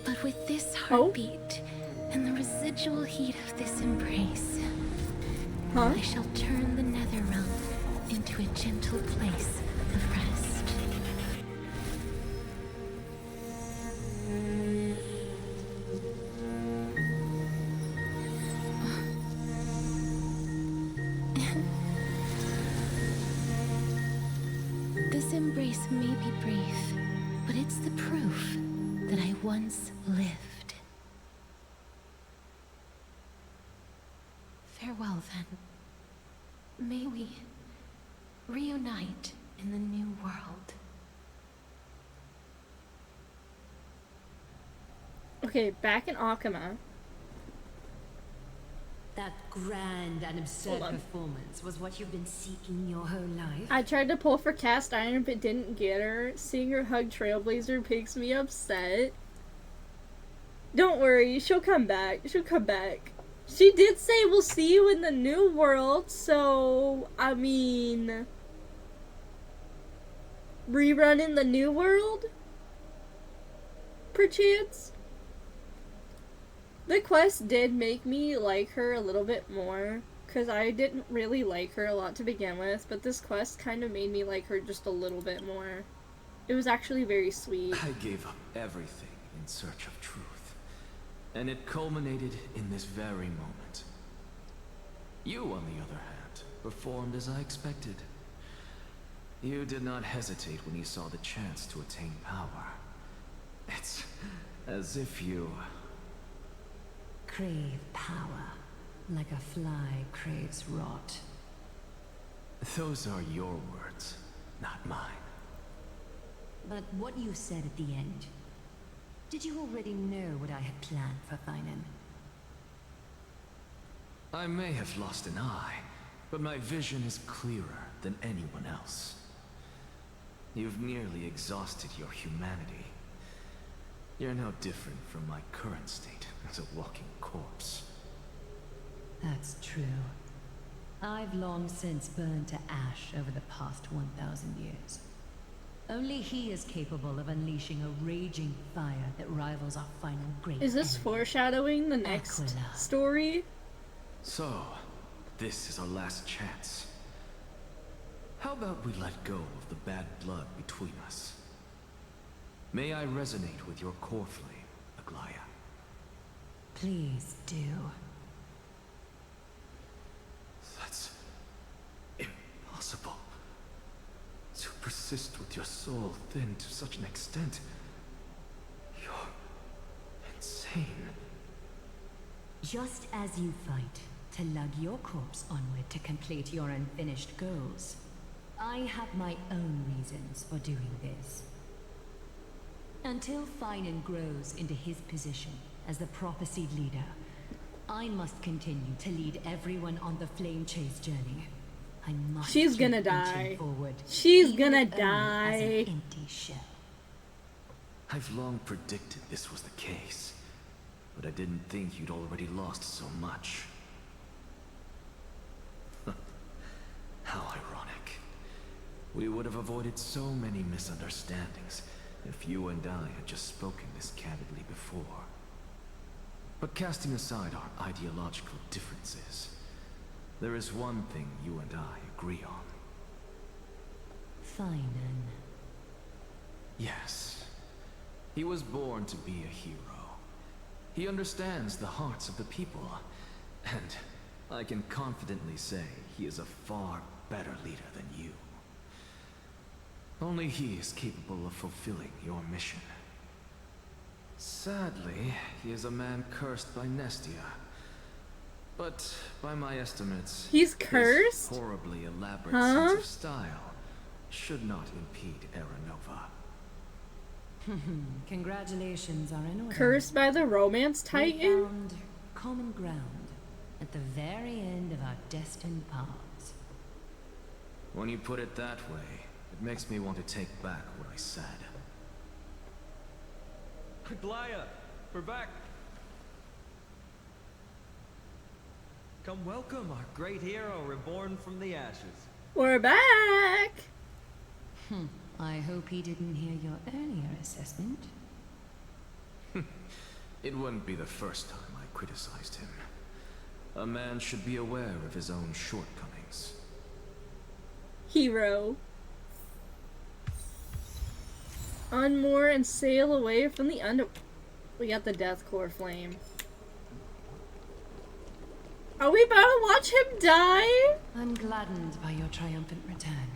But with this heartbeat and the residual heat of this embrace, I shall turn the nether realm into a gentle place of rest. This embrace may be brief, but it's the proof that I once lived. Farewell, then. May we reunite in the new world. Okay, back in Akama. That grand and absurd performance was what you've been seeking your whole life? I tried to pull for cast iron but didn't get her. Seeing her hug Trailblazer makes me upset. Don't worry, she'll come back. She'll come back. She did say we'll see you in the new world, so I mean, rerun in the new world? Perchance? The quest did make me like her a little bit more, because I didn't really like her a lot to begin with, but this quest kind of made me like her just a little bit more. It was actually very sweet. I gave up everything in search of truth, and it culminated in this very moment. You, on the other hand, performed as I expected. You did not hesitate when you saw the chance to attain power. It's as if you crave power, like a fly craves rot. Those are your words, not mine. But what you said at the end, did you already know what I had planned for Finan? I may have lost an eye, but my vision is clearer than anyone else. You've nearly exhausted your humanity. You're no different from my current state as a walking corpse. That's true. I've long since burned to ash over the past 1,000 years. Only he is capable of unleashing a raging fire that rivals our final great Is this enemy, foreshadowing the next Aquila. story? So, this is our last chance. How about we let go of the bad blood between us? May I resonate with your core flame, Aglaya? Please do. That's impossible. To persist with your soul thinned to such an extent. You're insane. Just as you fight to lug your corpse onward to complete your unfinished goals, I have my own reasons for doing this. Until Finan grows into his position as the prophesied leader, I must continue to lead everyone on the flame chase journey. I must She's gonna keep inching die. forward, She's even gonna if only die. as an empty shell. I've long predicted this was the case, but I didn't think you'd already lost so much. How ironic. We would have avoided so many misunderstandings if you and I had just spoken this candidly before. But casting aside our ideological differences, there is one thing you and I agree on. Finan. Yes. He was born to be a hero. He understands the hearts of the people, and I can confidently say he is a far better leader than you. Only he is capable of fulfilling your mission. Sadly, he is a man cursed by Nestia. But by my estimates, He's his cursed? horribly elaborate Huh? sense of style should not impede Aranova. Congratulations are in order. Cursed by the romance We titan? found common ground at the very end of our destined paths. When you put it that way, it makes me want to take back what I said. Aglaya, we're back. Come welcome our great hero reborn from the ashes. We're back! I hope he didn't hear your earlier assessment. It wouldn't be the first time I criticized him. A man should be aware of his own shortcomings. Hero. Unmoor and sail away from the under... We got the death core flame. Are we about to watch him die? I'm gladdened by your triumphant return.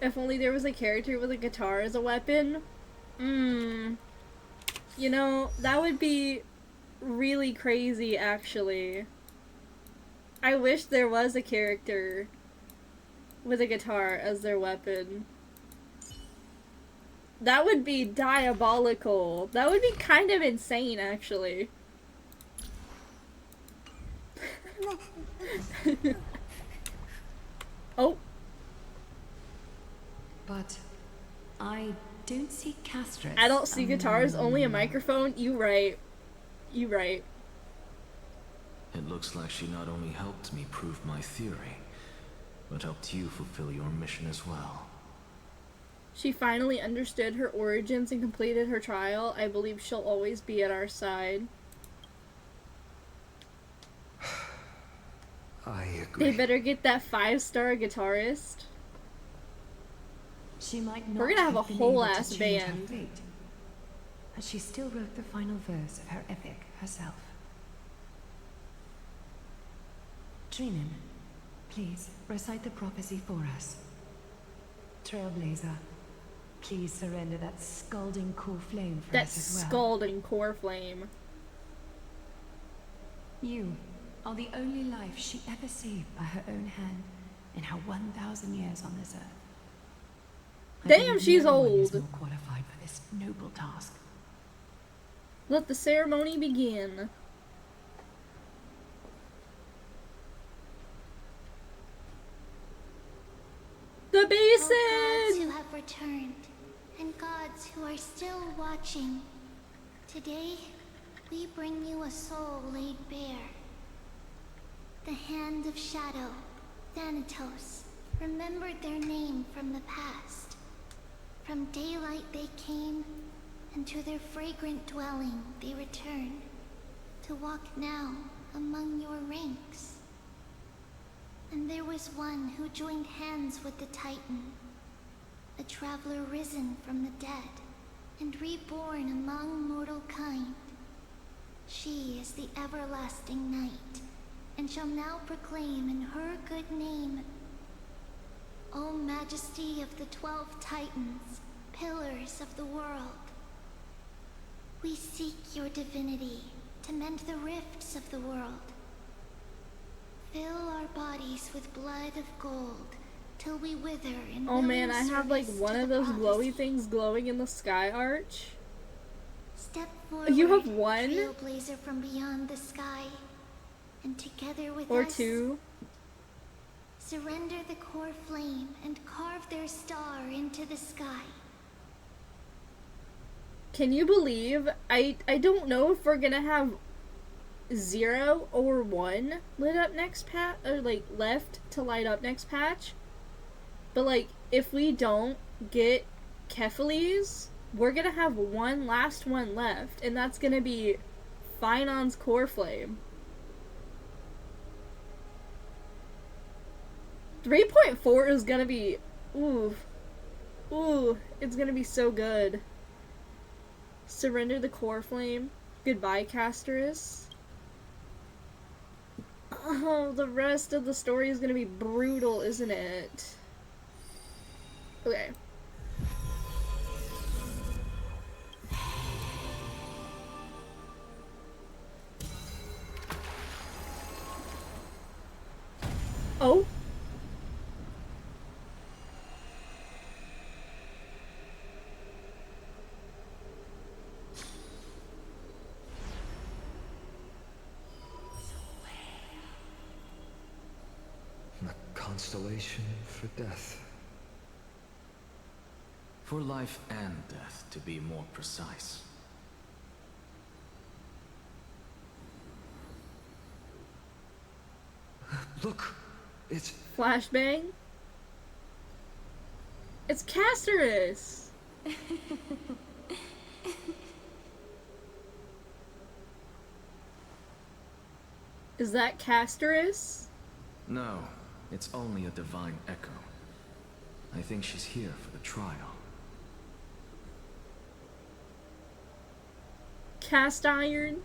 If only there was a character with a guitar as a weapon. You know, that would be really crazy, actually. I wish there was a character with a guitar as their weapon. That would be diabolical. That would be kind of insane, actually. Oh. But I don't see Castris. I don't see guitars, only a microphone. You right. You right. It looks like she not only helped me prove my theory, but helped you fulfill your mission as well. She finally understood her origins and completed her trial. I believe she'll always be at our side. I agree. They better get that 5-star guitarist. She might not We're gonna have a been whole able to ass change her band. fate, but she still wrote the final verse of her epic herself. Trinan, please recite the prophecy for us. Trailblazer, please surrender that scalding core flame for That us as well. scalding core flame. You are the only life she ever saved by her own hand in her 1,000 years on this earth. I Damn, believe she's no one is old. more qualified for this noble task. Let the ceremony begin. The bass Listen! Gods who have returned, and gods who are still watching. Today, we bring you a soul laid bare. The Hand of Shadow, Thanatos, remembered their name from the past. From daylight they came, and to their fragrant dwelling they return, to walk now among your ranks. And there was one who joined hands with the Titan, a traveler risen from the dead, and reborn among mortal kind. She is the everlasting night, and shall now proclaim in her good name, O Majesty of the 12 Titans, pillars of the world. We seek your divinity to mend the rifts of the world. Fill our bodies with blood of gold, till we wither in Oh man, I willing have like service one to of the those glowy prophecy. things glowing in the sky arch. Step forward, You have one? Trailblazer from beyond the sky, and together with Or us, two. surrender the core flame and carve their star into the sky. Can you believe? I don't know if we're gonna have 0 or 1 lit up next patch, or like left to light up next patch. But like, if we don't get Kephalese, we're gonna have one last one left, and that's gonna be Finon's core flame. 3.4 is gonna be, ooh, it's gonna be so good. Surrender the core flame. Goodbye, Casterus. Oh, the rest of the story is gonna be brutal, isn't it? Okay. Oh. A constellation for death. For life and death, to be more precise. Look, it's Flashbang? It's Casterus! Is that Casterus? No, it's only a divine echo. I think she's here for the trial. Cast iron?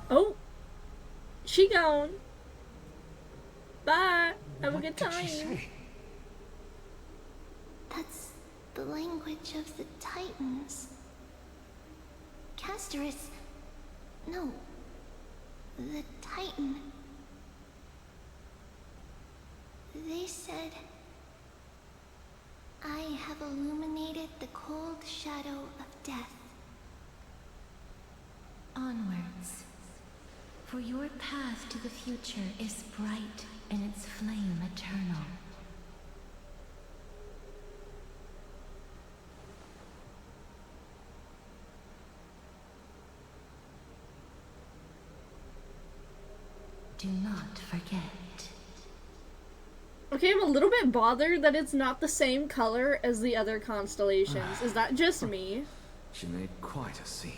Oh, she gone. Bye. Have a good time. That's the language of the Titans. Casterus... No. The Titan. They said... I have illuminated the cold shadow of death. Onwards. For your path to the future is bright and its flame eternal. Do not forget. Okay, I'm a little bit bothered that it's not the same color as the other constellations. Is that just me? She made quite a scene.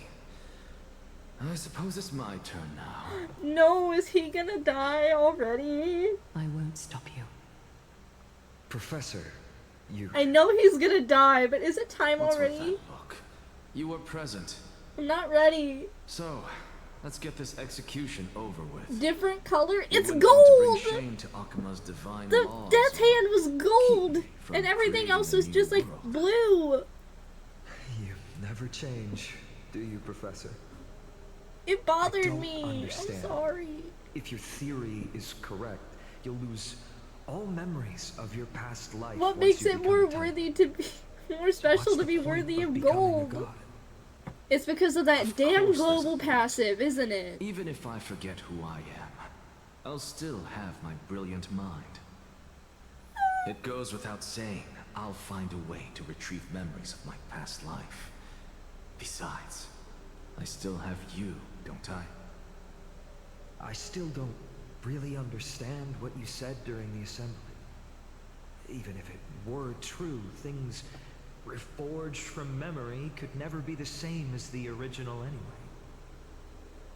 I suppose it's my turn now. No, is he gonna die already? I won't stop you. Professor, you... I know he's gonna die, but is it time What's with already? that look? You were present. I'm not ready. So, let's get this execution over with. Different color? You It's wouldn't want to gold! bring shame to Akuma's divine The laws. death hand was gold! from And everything creating else a was new just like world. blue. You never change, do you, Professor? It bothered don't me. understand. I'm sorry. If your theory is correct, you'll lose all memories of your past life. What once makes you it become more a Titan. worthy to be more special to be worthy of gold? It's because of that damn course global passive, isn't it? Even if I forget who I am, I'll still have my brilliant mind. It goes without saying, I'll find a way to retrieve memories of my past life. Besides, I still have you, don't I? I still don't really understand what you said during the assembly. Even if it were true, things reforged from memory could never be the same as the original anyway.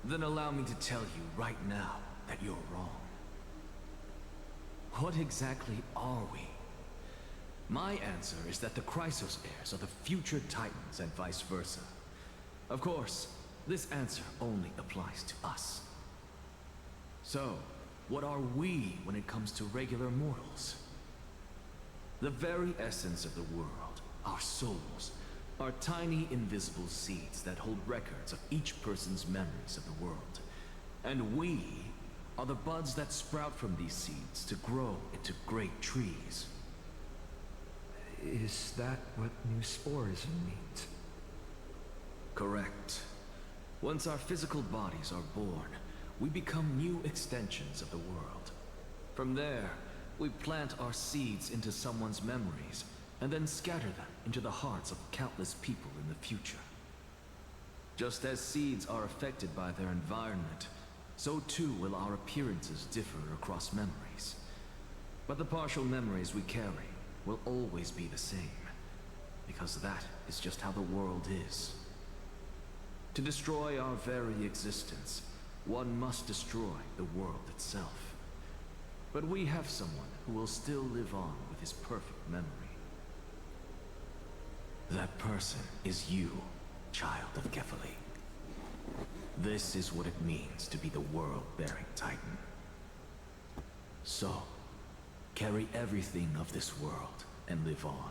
Then allow me to tell you right now that you're wrong. What exactly are we? My answer is that the Chrysos heirs are the future Titans and vice versa. Of course, this answer only applies to us. So, what are we when it comes to regular mortals? The very essence of the world, our souls, are tiny invisible seeds that hold records of each person's memories of the world. And we are the buds that sprout from these seeds to grow into great trees. Is that what new sporism means? Correct. Once our physical bodies are born, we become new extensions of the world. From there, we plant our seeds into someone's memories, and then scatter them into the hearts of countless people in the future. Just as seeds are affected by their environment, so too will our appearances differ across memories. But the partial memories we carry will always be the same, because that is just how the world is. To destroy our very existence, one must destroy the world itself. But we have someone who will still live on with his perfect memory. That person is you, child of Kefali. This is what it means to be the world-bearing Titan. So, carry everything of this world and live on.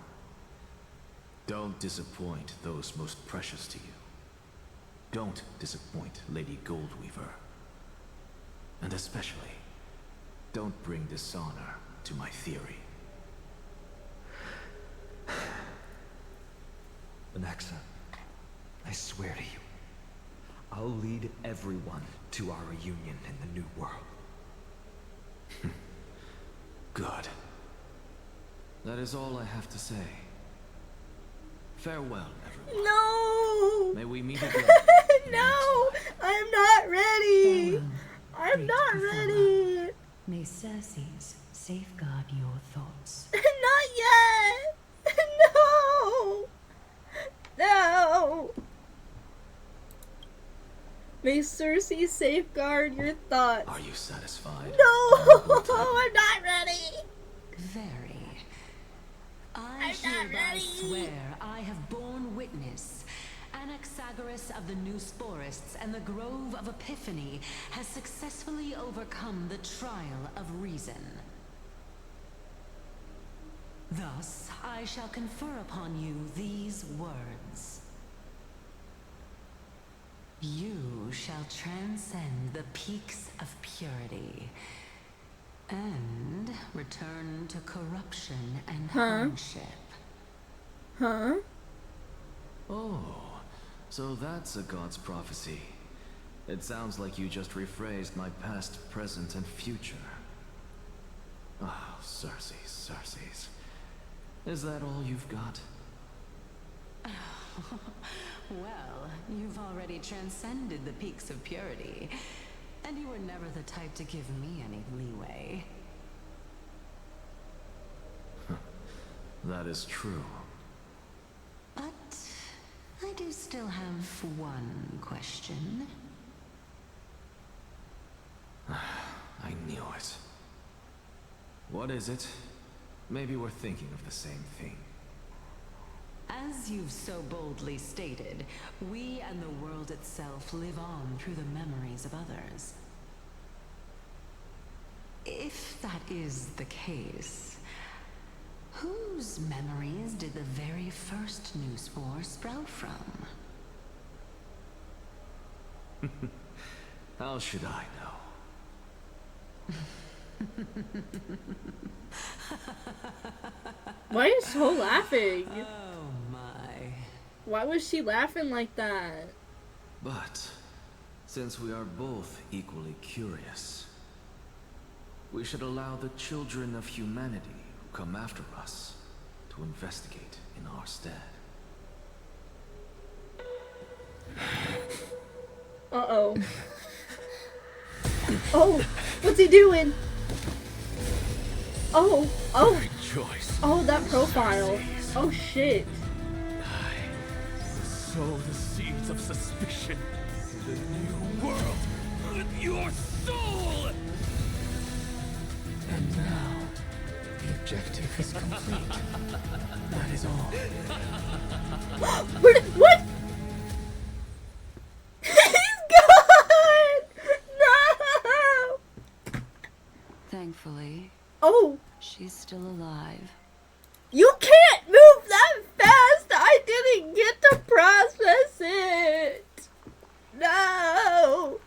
Don't disappoint those most precious to you. Don't disappoint Lady Goldweaver. And especially, don't bring dishonor to my theory. Anaxa, I swear to you, I'll lead everyone to our reunion in the new world. Good. That is all I have to say. Farewell, everyone. No! May we meet again. No! I'm not ready! I'm not ready! May Circes safeguard your thoughts. Not yet! No! No! May Circe safeguard your thoughts. Are you satisfied? No! I'm not ready! Very. I hereby swear I have borne witness. Anaxagoras of the New Sporists and the Grove of Epiphany has successfully overcome the trial of reason. Thus, I shall confer upon you these words. You shall transcend the peaks of purity and return to corruption and hardship. Huh? Oh, so that's a god's prophecy. It sounds like you just rephrased my past, present, and future. Oh, Circes. Is that all you've got? Well, you've already transcended the peaks of purity, and you were never the type to give me any leeway. That is true. But I do still have one question. I knew it. What is it? Maybe we're thinking of the same thing. As you've so boldly stated, we and the world itself live on through the memories of others. If that is the case, whose memories did the very first new spore sprout from? How should I know? Why is Ho laughing? Oh my. Why was she laughing like that? But, since we are both equally curious, we should allow the children of humanity who come after us to investigate in our stead. Uh-oh. Oh, what's he doing? Oh, oh. Rejoice. Oh, that profile. Oh, shit. Sow the seeds of suspicion in the new world with your soul! And now, the objective is complete. That is all. What? He's gone! No! Thankfully, oh, she's still alive. You can't move that fast! I didn't get to process it! No!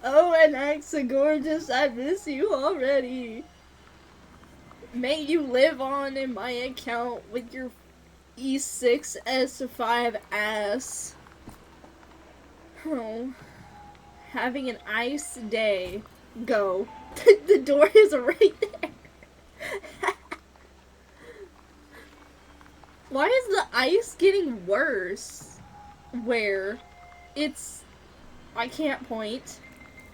Oh, and Axa Gorgeous, I miss you already. May you live on in my account with your E6S5 ass. Oh. Having an ice day. Go. The door is right there. Why is the ice getting worse? Where? It's... I can't point.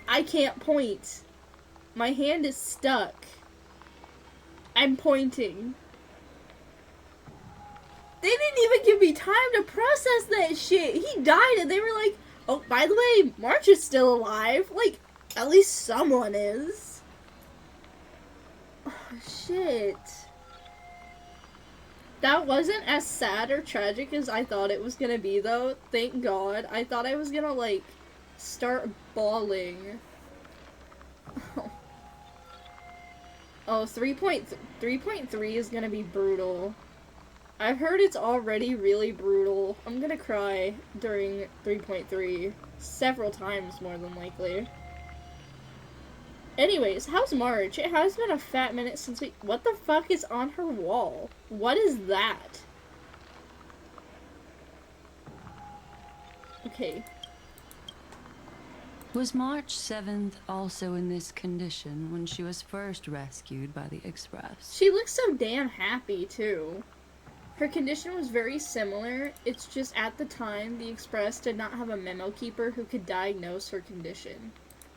I can't point. My hand is stuck. I'm pointing. They didn't even give me time to process that shit. He died and they were like, oh, by the way, March is still alive. Like, at least someone is. Oh, shit. That wasn't as sad or tragic as I thought it was gonna be, though. Thank God. I thought I was gonna, like, start bawling. Oh, 3.3 is gonna be brutal. I've heard it's already really brutal. I'm gonna cry during 3.3 several times, more than likely. Anyways, how's March? It has been a fat minute since we... What the fuck is on her wall? What is that? Okay. Was March 7th also in this condition when she was first rescued by the Express? She looks so damn happy, too. Her condition was very similar. It's just at the time, the Express did not have a memo keeper who could diagnose her condition.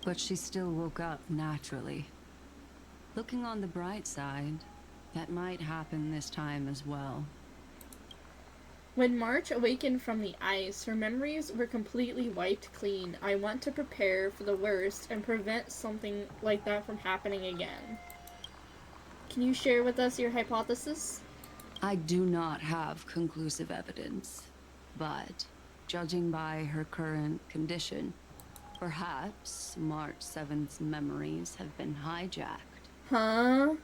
But she still woke up naturally. Looking on the bright side, that might happen this time as well. When March awakened from the ice, her memories were completely wiped clean. I want to prepare for the worst and prevent something like that from happening again. Can you share with us your hypothesis? I do not have conclusive evidence, but judging by her current condition, perhaps March 7th's memories have been hijacked. Huh?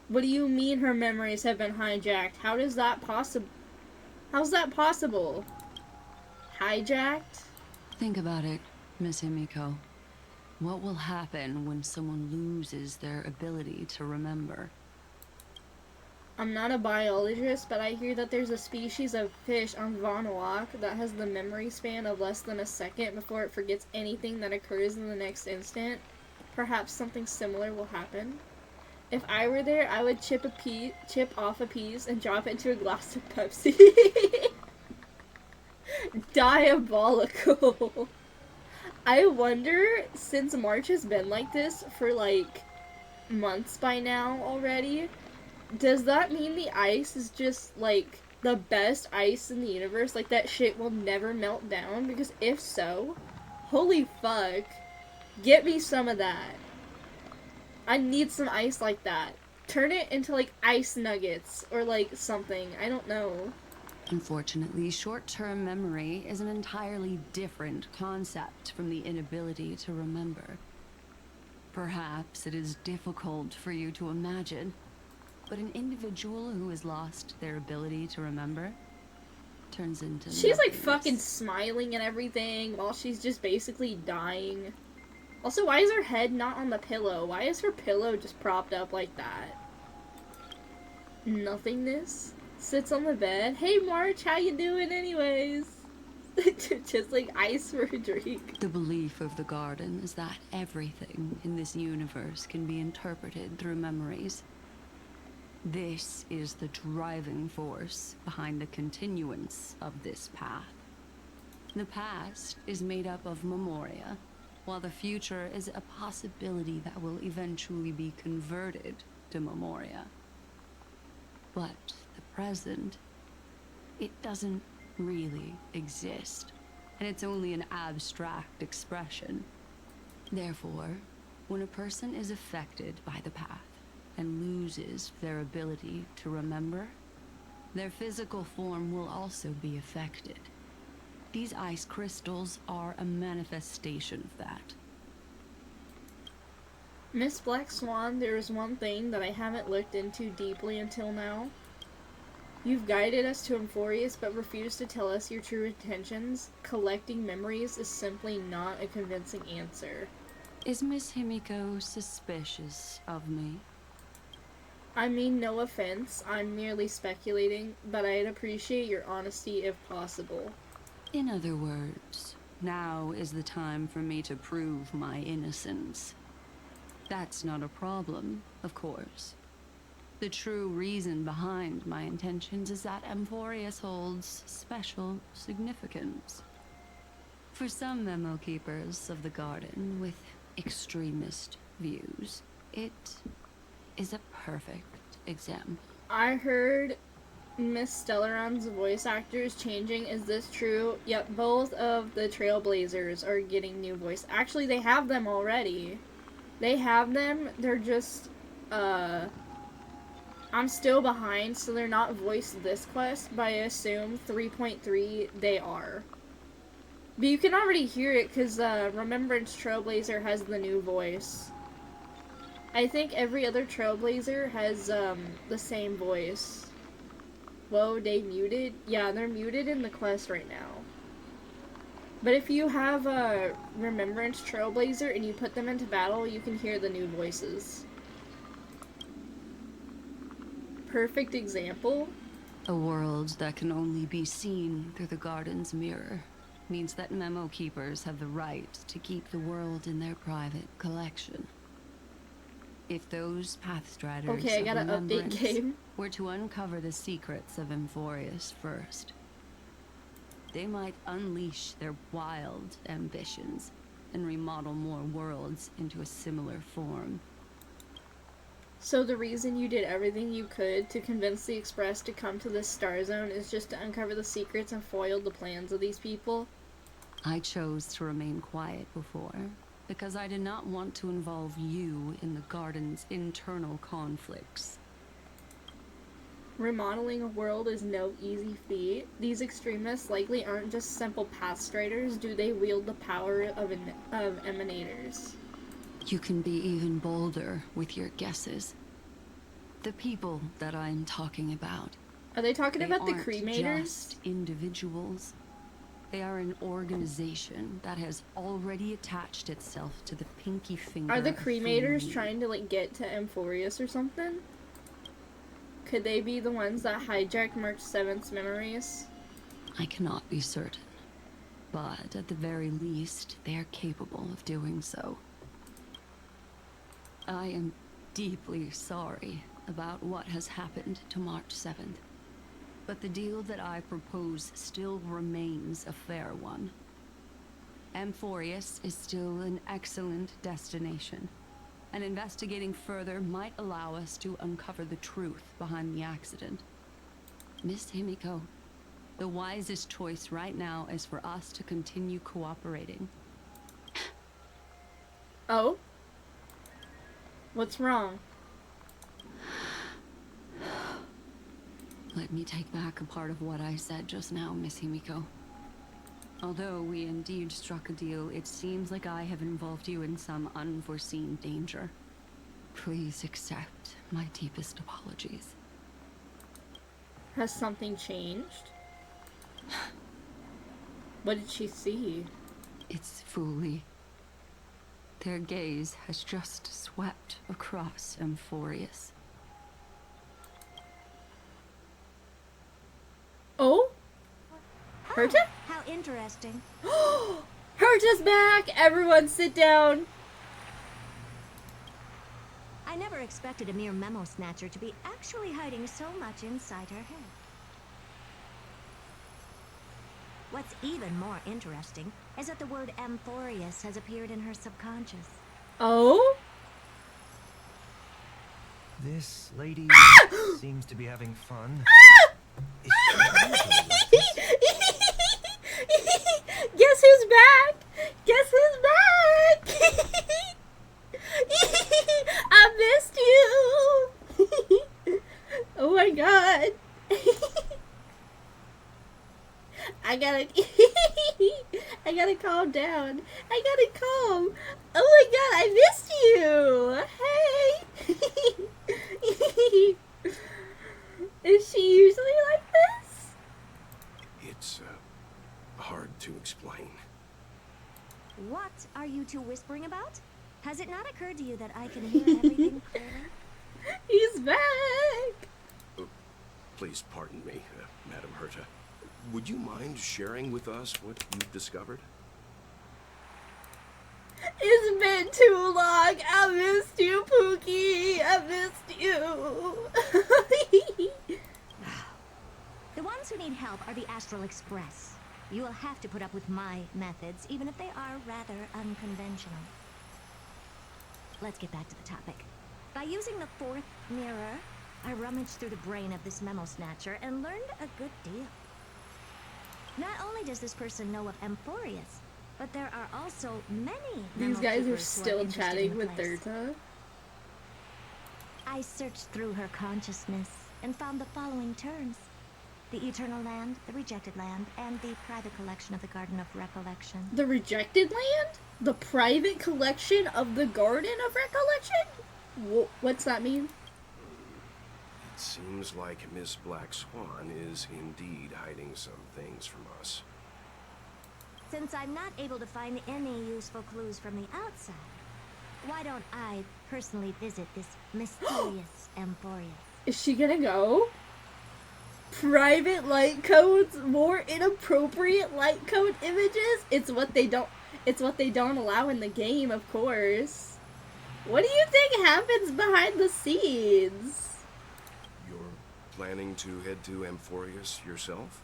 What do you mean her memories have been hijacked? How is that possible? How's that possible? Hijacked? Think about it, Miss Himiko. What will happen when someone loses their ability to remember? I'm not a biologist, but I hear that there's a species of fish on Vanuatu that has the memory span of less than a second before it forgets anything that occurs in the next instant. Perhaps something similar will happen. If I were there, I would chip off a piece and drop it into a glass of Pepsi. Diabolical. I wonder, since March has been like this for like months by now already, does that mean the ice is just like the best ice in the universe? Like that shit will never melt down? Because if so, holy fuck, get me some of that. I need some ice like that. Turn it into like ice nuggets or like something. I don't know. Unfortunately, short-term memory is an entirely different concept from the inability to remember. Perhaps it is difficult for you to imagine, but an individual who has lost their ability to remember turns into She's like nothingness. fucking smiling and everything while she's just basically dying. Also, why is her head not on the pillow? Why is her pillow just propped up like that? Nothingness sits on the bed. Hey March, how you doing anyways? Just like ice for a drink. The belief of the garden is that everything in this universe can be interpreted through memories. This is the driving force behind the continuance of this path. The past is made up of memoria, while the future is a possibility that will eventually be converted to memoria. But the present, it doesn't really exist, and it's only an abstract expression. Therefore, when a person is affected by the path and loses their ability to remember, their physical form will also be affected. These ice crystals are a manifestation of that. Miss Black Swan, there is one thing that I haven't looked into deeply until now. You've guided us to Amphorius, but refused to tell us your true intentions. Collecting memories is simply not a convincing answer. Is Miss Himiko suspicious of me? I mean, no offense, I'm merely speculating, but I'd appreciate your honesty if possible. In other words, now is the time for me to prove my innocence. That's not a problem, of course. The true reason behind my intentions is that Amphorius holds special significance. For some memo keepers of the garden with extremist views, it is a perfect example. I heard Miss Stellaron's voice actor is changing. Is this true? Yep, both of the Trailblazers are getting new voice. Actually, they have them already. They have them, they're just, I'm still behind, so they're not voiced this quest, but I assume 3.3 they are. But you can already hear it because Remembrance Trailblazer has the new voice. I think every other Trailblazer has the same voice. Whoa, they muted? Yeah, they're muted in the quest right now. But if you have a Remembrance Trailblazer and you put them into battle, you can hear the new voices. Perfect example. A world that can only be seen through the garden's mirror means that memo keepers have the right to keep the world in their private collection. If those Pathstriders okay, I got an update game. were to uncover the secrets of Amphorius first, they might unleash their wild ambitions and remodel more worlds into a similar form. So the reason you did everything you could to convince the Express to come to this star zone is just to uncover the secrets and foil the plans of these people? I chose to remain quiet before, because I did not want to involve you in the garden's internal conflicts. Remodeling a world is no easy feat. These extremists likely aren't just simple Pathstriders. Do they wield the power of emanators? You can be even bolder with your guesses. The people that I'm talking about. Are they talking about the aren't cremators? Just individuals. They are an organization that has already attached itself to the pinky finger. Are the of cremators Fury. trying to like get to Amphorius or something? Could they be the ones that hijacked March 7th's memories? I cannot be certain, but at the very least, they are capable of doing so. I am deeply sorry about what has happened to March 7th, but the deal that I propose still remains a fair one. Amphorius is still an excellent destination, and investigating further might allow us to uncover the truth behind the accident. Miss Himiko, the wisest choice right now is for us to continue cooperating. Oh? What's wrong? Let me take back a part of what I said just now, Miss Himiko. Although we indeed struck a deal, it seems like I have involved you in some unforeseen danger. Please accept my deepest apologies. Has something changed? What did she see? It's Fuli. Their gaze has just swept across Amphorius. Oh? Herta? How interesting. Herta's back! Everyone sit down! I never expected a mere memo snatcher to be actually hiding so much inside her head. What's even more interesting is that the word Amphorius has appeared in her subconscious. Oh? This lady seems to be having fun. Guess who's back? Guess who's back? I missed you. Oh my god. I gotta calm down. I gotta calm. Oh my god, I missed you. Hey. Is she usually like this? It's hard to explain. What are you two whispering about? Has it not occurred to you that I can hear everything clearly? He's back! Please pardon me, Madam Herta. Would you mind sharing with us what you've discovered? It's been too long. I missed you, Pookie. I missed you. The ones who need help are the Astral Express. You will have to put up with my methods, even if they are rather unconventional. Let's get back to the topic. By using the fourth mirror, I rummaged through the brain of this memo snatcher and learned a good deal. Not only does this person know of Amphorius, but there are also many These guys are memo still chatting with place. Herta. I searched through her consciousness and found the following terms: the Eternal Land, the Rejected Land, and the private collection of the Garden of Recollection. The Rejected Land? The private collection of the Garden of Recollection? What's that mean? It seems like Miss Black Swan is indeed hiding some things from us. Since I'm not able to find any useful clues from the outside, why don't I personally visit this mysterious Amphorius? Is she gonna go? Private light codes, more inappropriate light code images? It's what they don't allow in the game, of course. What do you think happens behind the scenes? You're planning to head to Amphorius yourself?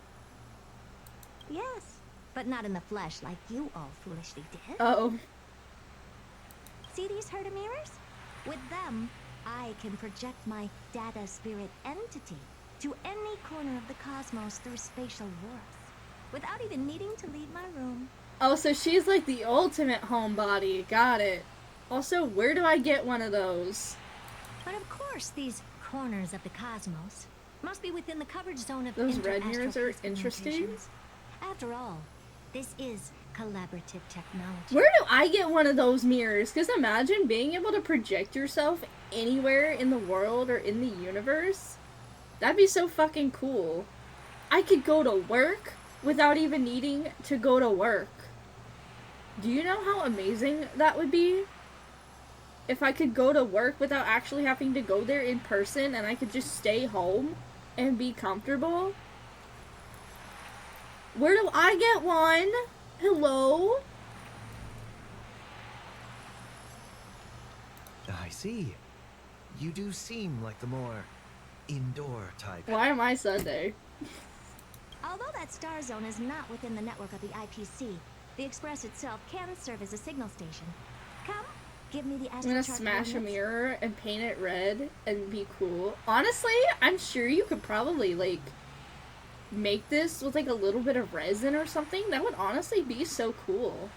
Yes, but not in the flesh like you all foolishly did. Oh. See these Herta mirrors? With them, I can project my data spirit entity to any corner of the cosmos through spatial warps, without even needing to leave my room. Oh, so she's like the ultimate homebody. Got it. Also, where do I get one of those? But of course, these corners of the cosmos must be within the coverage zone of those red mirrors are interastral interesting. communications. After all, this is collaborative technology. Where do I get one of those mirrors? Because imagine being able to project yourself anywhere in the world or in the universe. That'd be so fucking cool. I could go to work without even needing to go to work. Do you know how amazing that would be? If I could go to work without actually having to go there in person and I could just stay home and be comfortable. Where do I get one? Hello? I see. You do seem like the more indoor type. Why am I Sunday? Although that star zone is not within the network of the IPC, the Express itself can serve as a signal station. Come, give me the I'm astral gonna chart smash a coordinates. mirror and paint it red and be cool. Honestly, I'm sure you could probably, like, make this with, like, a little bit of resin or something. That would honestly be so cool.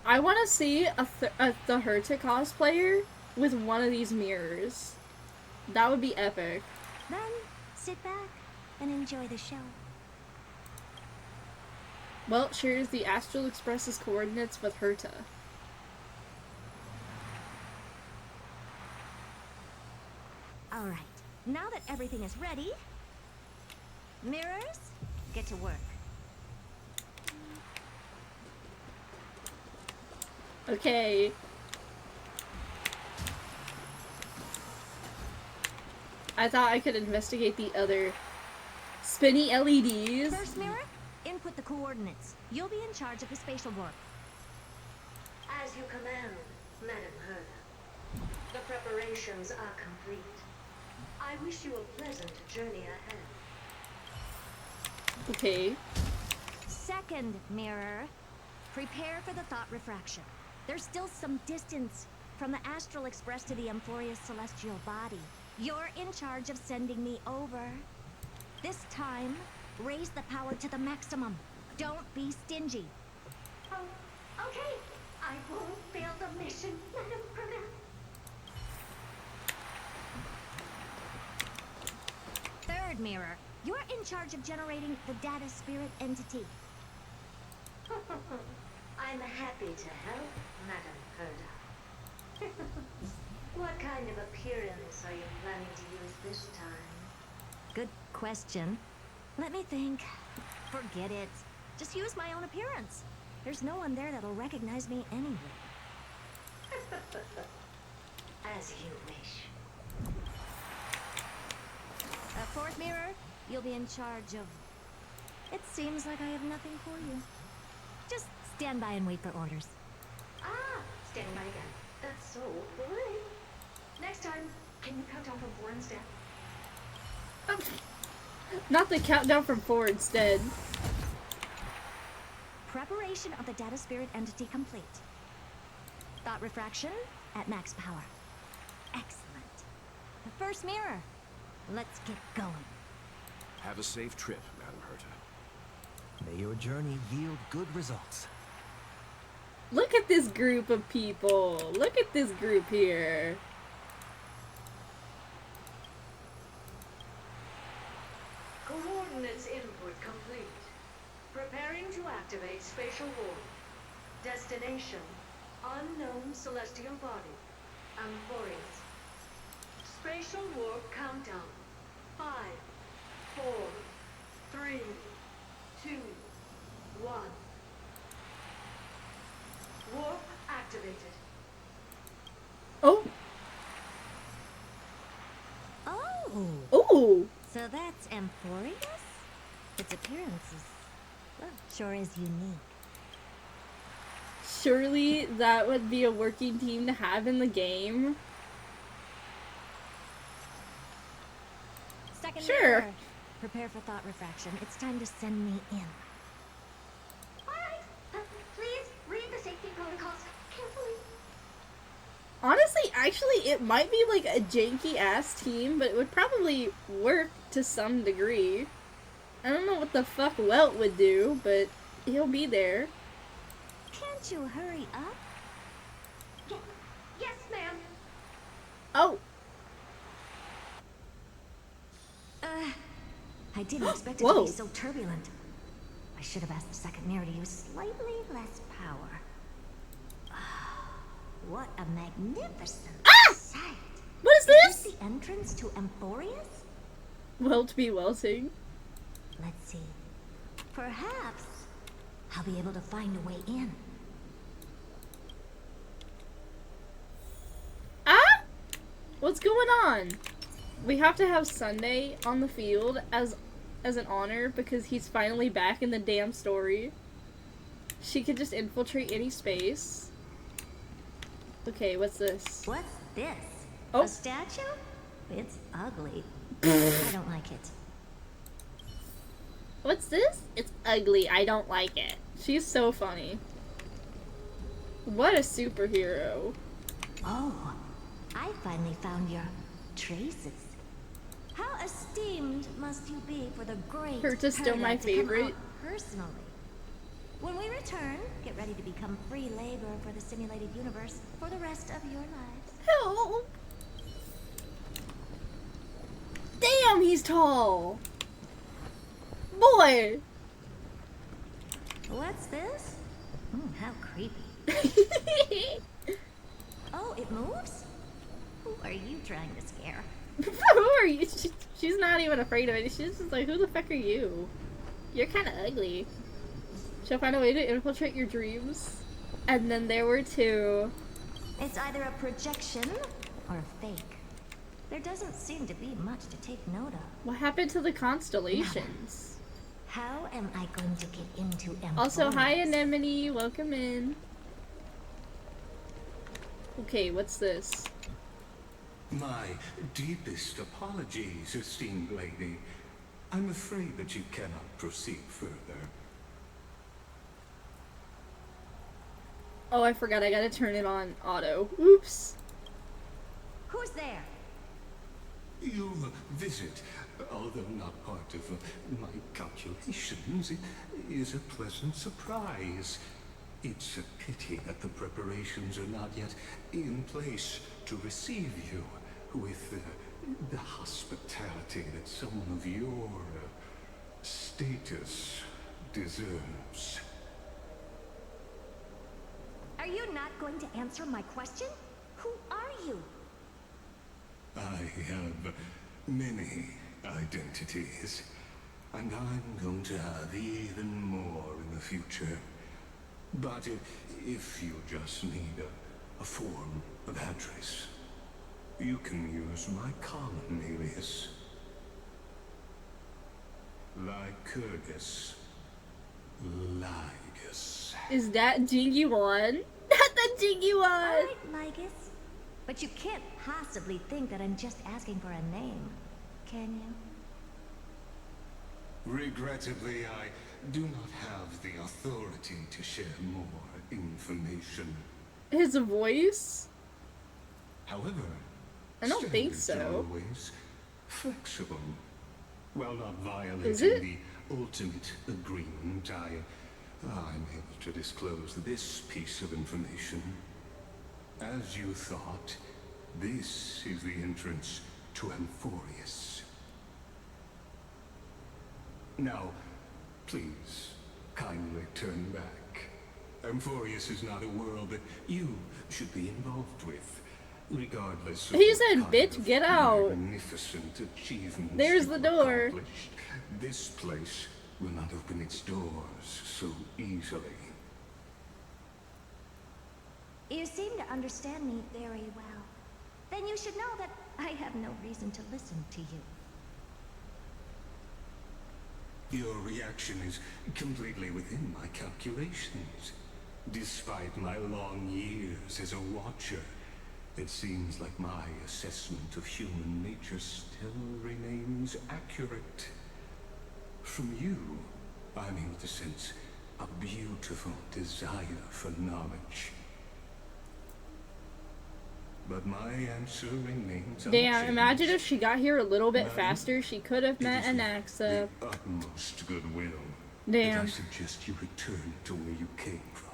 I want to see the Herta cosplayer with one of these mirrors. That would be epic. Then, sit back and enjoy the show. Well, shares the Astral Express's coordinates with Herta. All right, now that everything is ready, mirrors, get to work. Okay. I thought I could investigate the other spinny LEDs. First mirror, input the coordinates. You'll be in charge of the spatial warp. As you command, Madam Herta. The preparations are complete. I wish you a pleasant journey ahead. Okay. Second mirror, prepare for the thought refraction. There's still some distance from the Astral Express to the Emphoria's celestial body. You're in charge of sending me over. This time, raise the power to the maximum. Don't be stingy. Oh, okay. I won't fail the mission, Madam Herta. Third mirror, you're in charge of generating the data spirit entity. I'm happy to help, Madam Herta. What kind of appearance are you planning to use this time? Good question. Let me think. Forget it. Just use my own appearance. There's no one there that'll recognize me anyway. As you wish. Fourth mirror, you'll be in charge of... It seems like I have nothing for you. Just stand by and wait for orders. Ah, standing by again. That's so boring. Next time, can you count down from 4 instead? Not the countdown from 4 instead. Preparation of the data spirit entity complete. Thought refraction at max power. Excellent. The first mirror. Let's get going. Have a safe trip, Madam Herta. May your journey yield good results. Look at this group of people. Look at this group here. Coordinates input complete. Preparing to activate spatial warp. Destination, unknown celestial body. Amphorius. Spatial warp countdown. 5, 4, 3, 2, 1. Warp activated. Oh. Oh. Oh. So that's Emphorius? Its appearance is, well, sure is unique. Surely that would be a working team to have in the game. Second Sure. mirror. Prepare for thought refraction. It's time to send me in. Alright, please read the safety protocols carefully. Honestly, actually, it might be like a janky-ass team, but it would probably work to some degree. I don't know what the fuck Welt would do, but he'll be there. Can't you hurry up? Yes, ma'am. Oh. I didn't expect it to be so turbulent. I should have asked the second mirror to use slightly less power. What a magnificent sight! What is this? Is this the entrance to Emphorius? Welt be welting. Let's see. Perhaps I'll be able to find a way in. Ah? What's going on? We have to have Sunday on the field as an honor because he's finally back in the damn story. She could just infiltrate any space. Okay, what's this? What's this? Oh. A statue? It's ugly. I don't like it. What's this? It's ugly. I don't like it. She's so funny. What a superhero. Oh, I finally found your traces. How esteemed must you be for the great Herta's still Herta my to come favorite. out personally. When we return, get ready to become free labor for the simulated universe for the rest of your lives. Help! Damn, he's tall. Boy. What's this? How creepy. Oh, it moves? Who are you trying to scare? Who are you? She's not even afraid of it. She's just like, who the fuck are you? You're kind of ugly. She'll find a way to infiltrate your dreams. And then there were two. It's either a projection or a fake. There doesn't seem to be much to take note of. What happened to the constellations? How am I going to get into Emporius? Also, hi Anemone, welcome in. Okay, what's this? My deepest apologies, esteemed lady. I'm afraid that you cannot proceed further. Oh, I forgot, I gotta turn it on auto. Oops. Who's there? Your visit, although not part of my calculations, is a pleasant surprise. It's a pity that the preparations are not yet in place to receive you with the hospitality that someone of your status deserves. Are you not going to answer my question? Who are you? I have many identities, and I'm going to have even more in the future. But if you just need a form of address, you can use my common alias. Lycurgus. Lygus. Is that Jingy one? Not the Jingy one! Alright, Lygus. But you can't possibly think that I'm just asking for a name, can you? Regrettably, I do not have the authority to share more information. His voice? However, I don't think standards are so. always flexible. While not Is it? violating the ultimate agreement, I'm able to disclose this piece of information. As you thought, this is the entrance to Emporius. Now, please, kindly turn back. Emporius is not a world that you should be involved with, regardless of He what said, kind bitch, of get out. magnificent achievements There's you the door. accomplished. This place will not open its doors so easily. You seem to understand me very well. Then you should know that I have no reason to listen to you. Your reaction is completely within my calculations. Despite my long years as a watcher, it seems like my assessment of human nature still remains accurate. From you, I'm able to sense a beautiful desire for knowledge. But my answer remains Damn, unchanged. imagine if she got here a little bit Madam, faster, she could have met it is Anaxa. the utmost goodwill Damn. that I suggest you return to where you came from.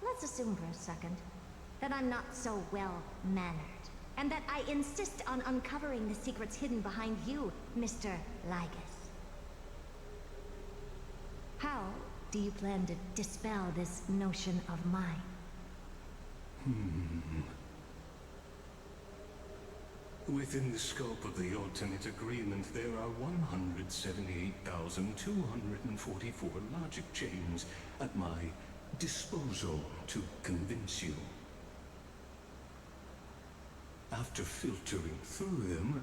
Let's assume for a second that I'm not so well-mannered, and that I insist on uncovering the secrets hidden behind you, Mr. Lygus. How do you plan to dispel this notion of mine? Within the scope of the ultimate agreement, there are 178,244 logic chains at my disposal to convince you. After filtering through them,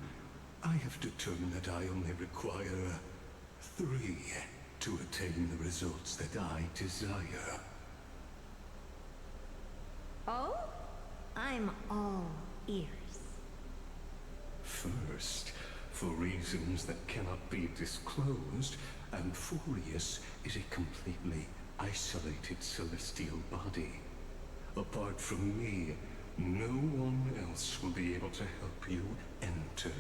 I have determined that I only require 3 to attain the results that I desire. Oh? I'm all ears. First, for reasons that cannot be disclosed, Emporius is a completely isolated celestial body. Apart from me, no one else will be able to help you enter.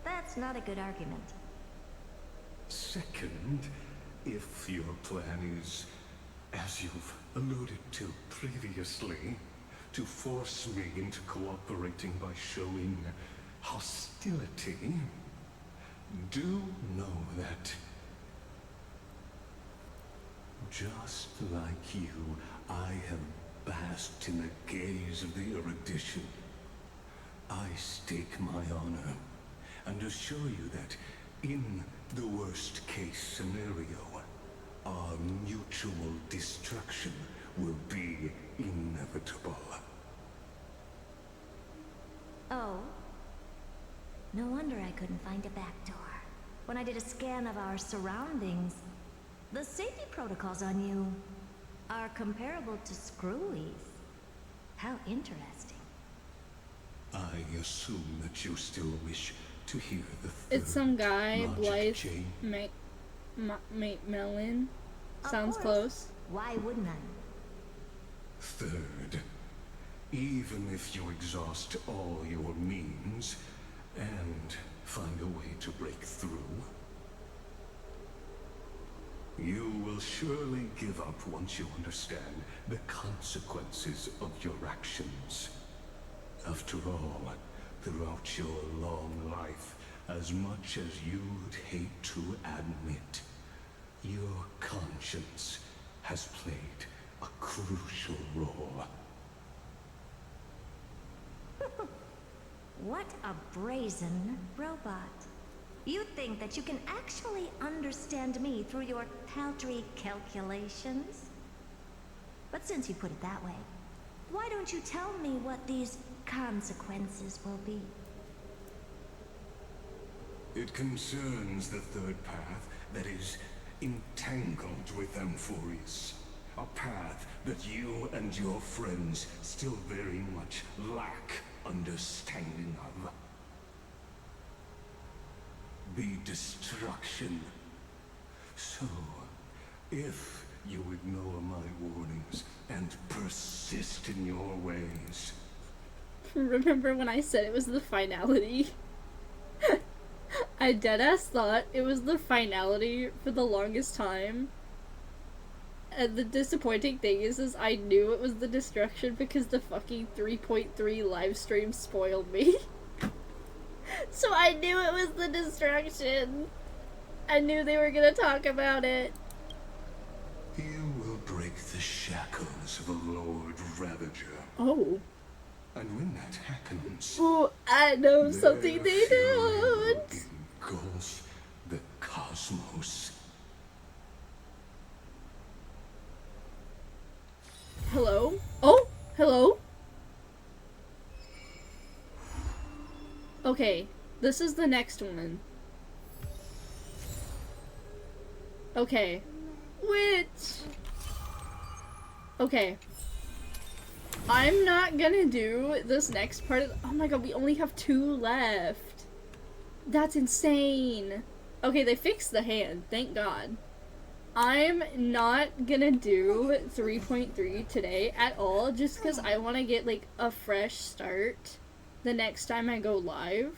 That's not a good argument. Second, if your plan is, as you've alluded to previously, to force me into cooperating by showing hostility. Do know that, just like you, I have basked in the gaze of the erudition. I stake my honor and assure you that in the worst case scenario, our mutual destruction will be inevitable. Oh? No wonder I couldn't find a back door. When I did a scan of our surroundings, the safety protocols on you are comparable to Screwy's. How interesting. I assume that you still wish to hear the It's some guy, logic Blythe chain. Melon. Sounds Of course. close. Why wouldn't I? Third, even if you exhaust all your means and find a way to break through, you will surely give up once you understand the consequences of your actions. After all, throughout your long life, as much as you'd hate to admit, your conscience has played a crucial role. What a brazen robot. You think that you can actually understand me through your paltry calculations? But since you put it that way, why don't you tell me what these consequences will be? It concerns the third path that is entangled with Amphorius. A path that you and your friends still very much lack understanding of. The destruction. So, if you ignore my warnings and persist in your ways... Remember when I said it was the finality? I deadass thought it was the finality for the longest time. And the disappointing thing is I knew it was the destruction because the fucking 3.3 live stream spoiled me. So I knew it was the destruction. I knew they were gonna talk about it. You will break the shackles of a Lord Ravager. Oh. And when that happens... Ooh, I know something they don't. Engulf the cosmos. Hello? Oh, hello? Okay, this is the next one. Okay. Which? Okay. I'm not gonna do this next part of- oh my god, we only have 2 left. That's insane. Okay, they fixed the hand, thank god. I'm not gonna do 3.3 today at all, just because I want to get, like, a fresh start the next time I go live.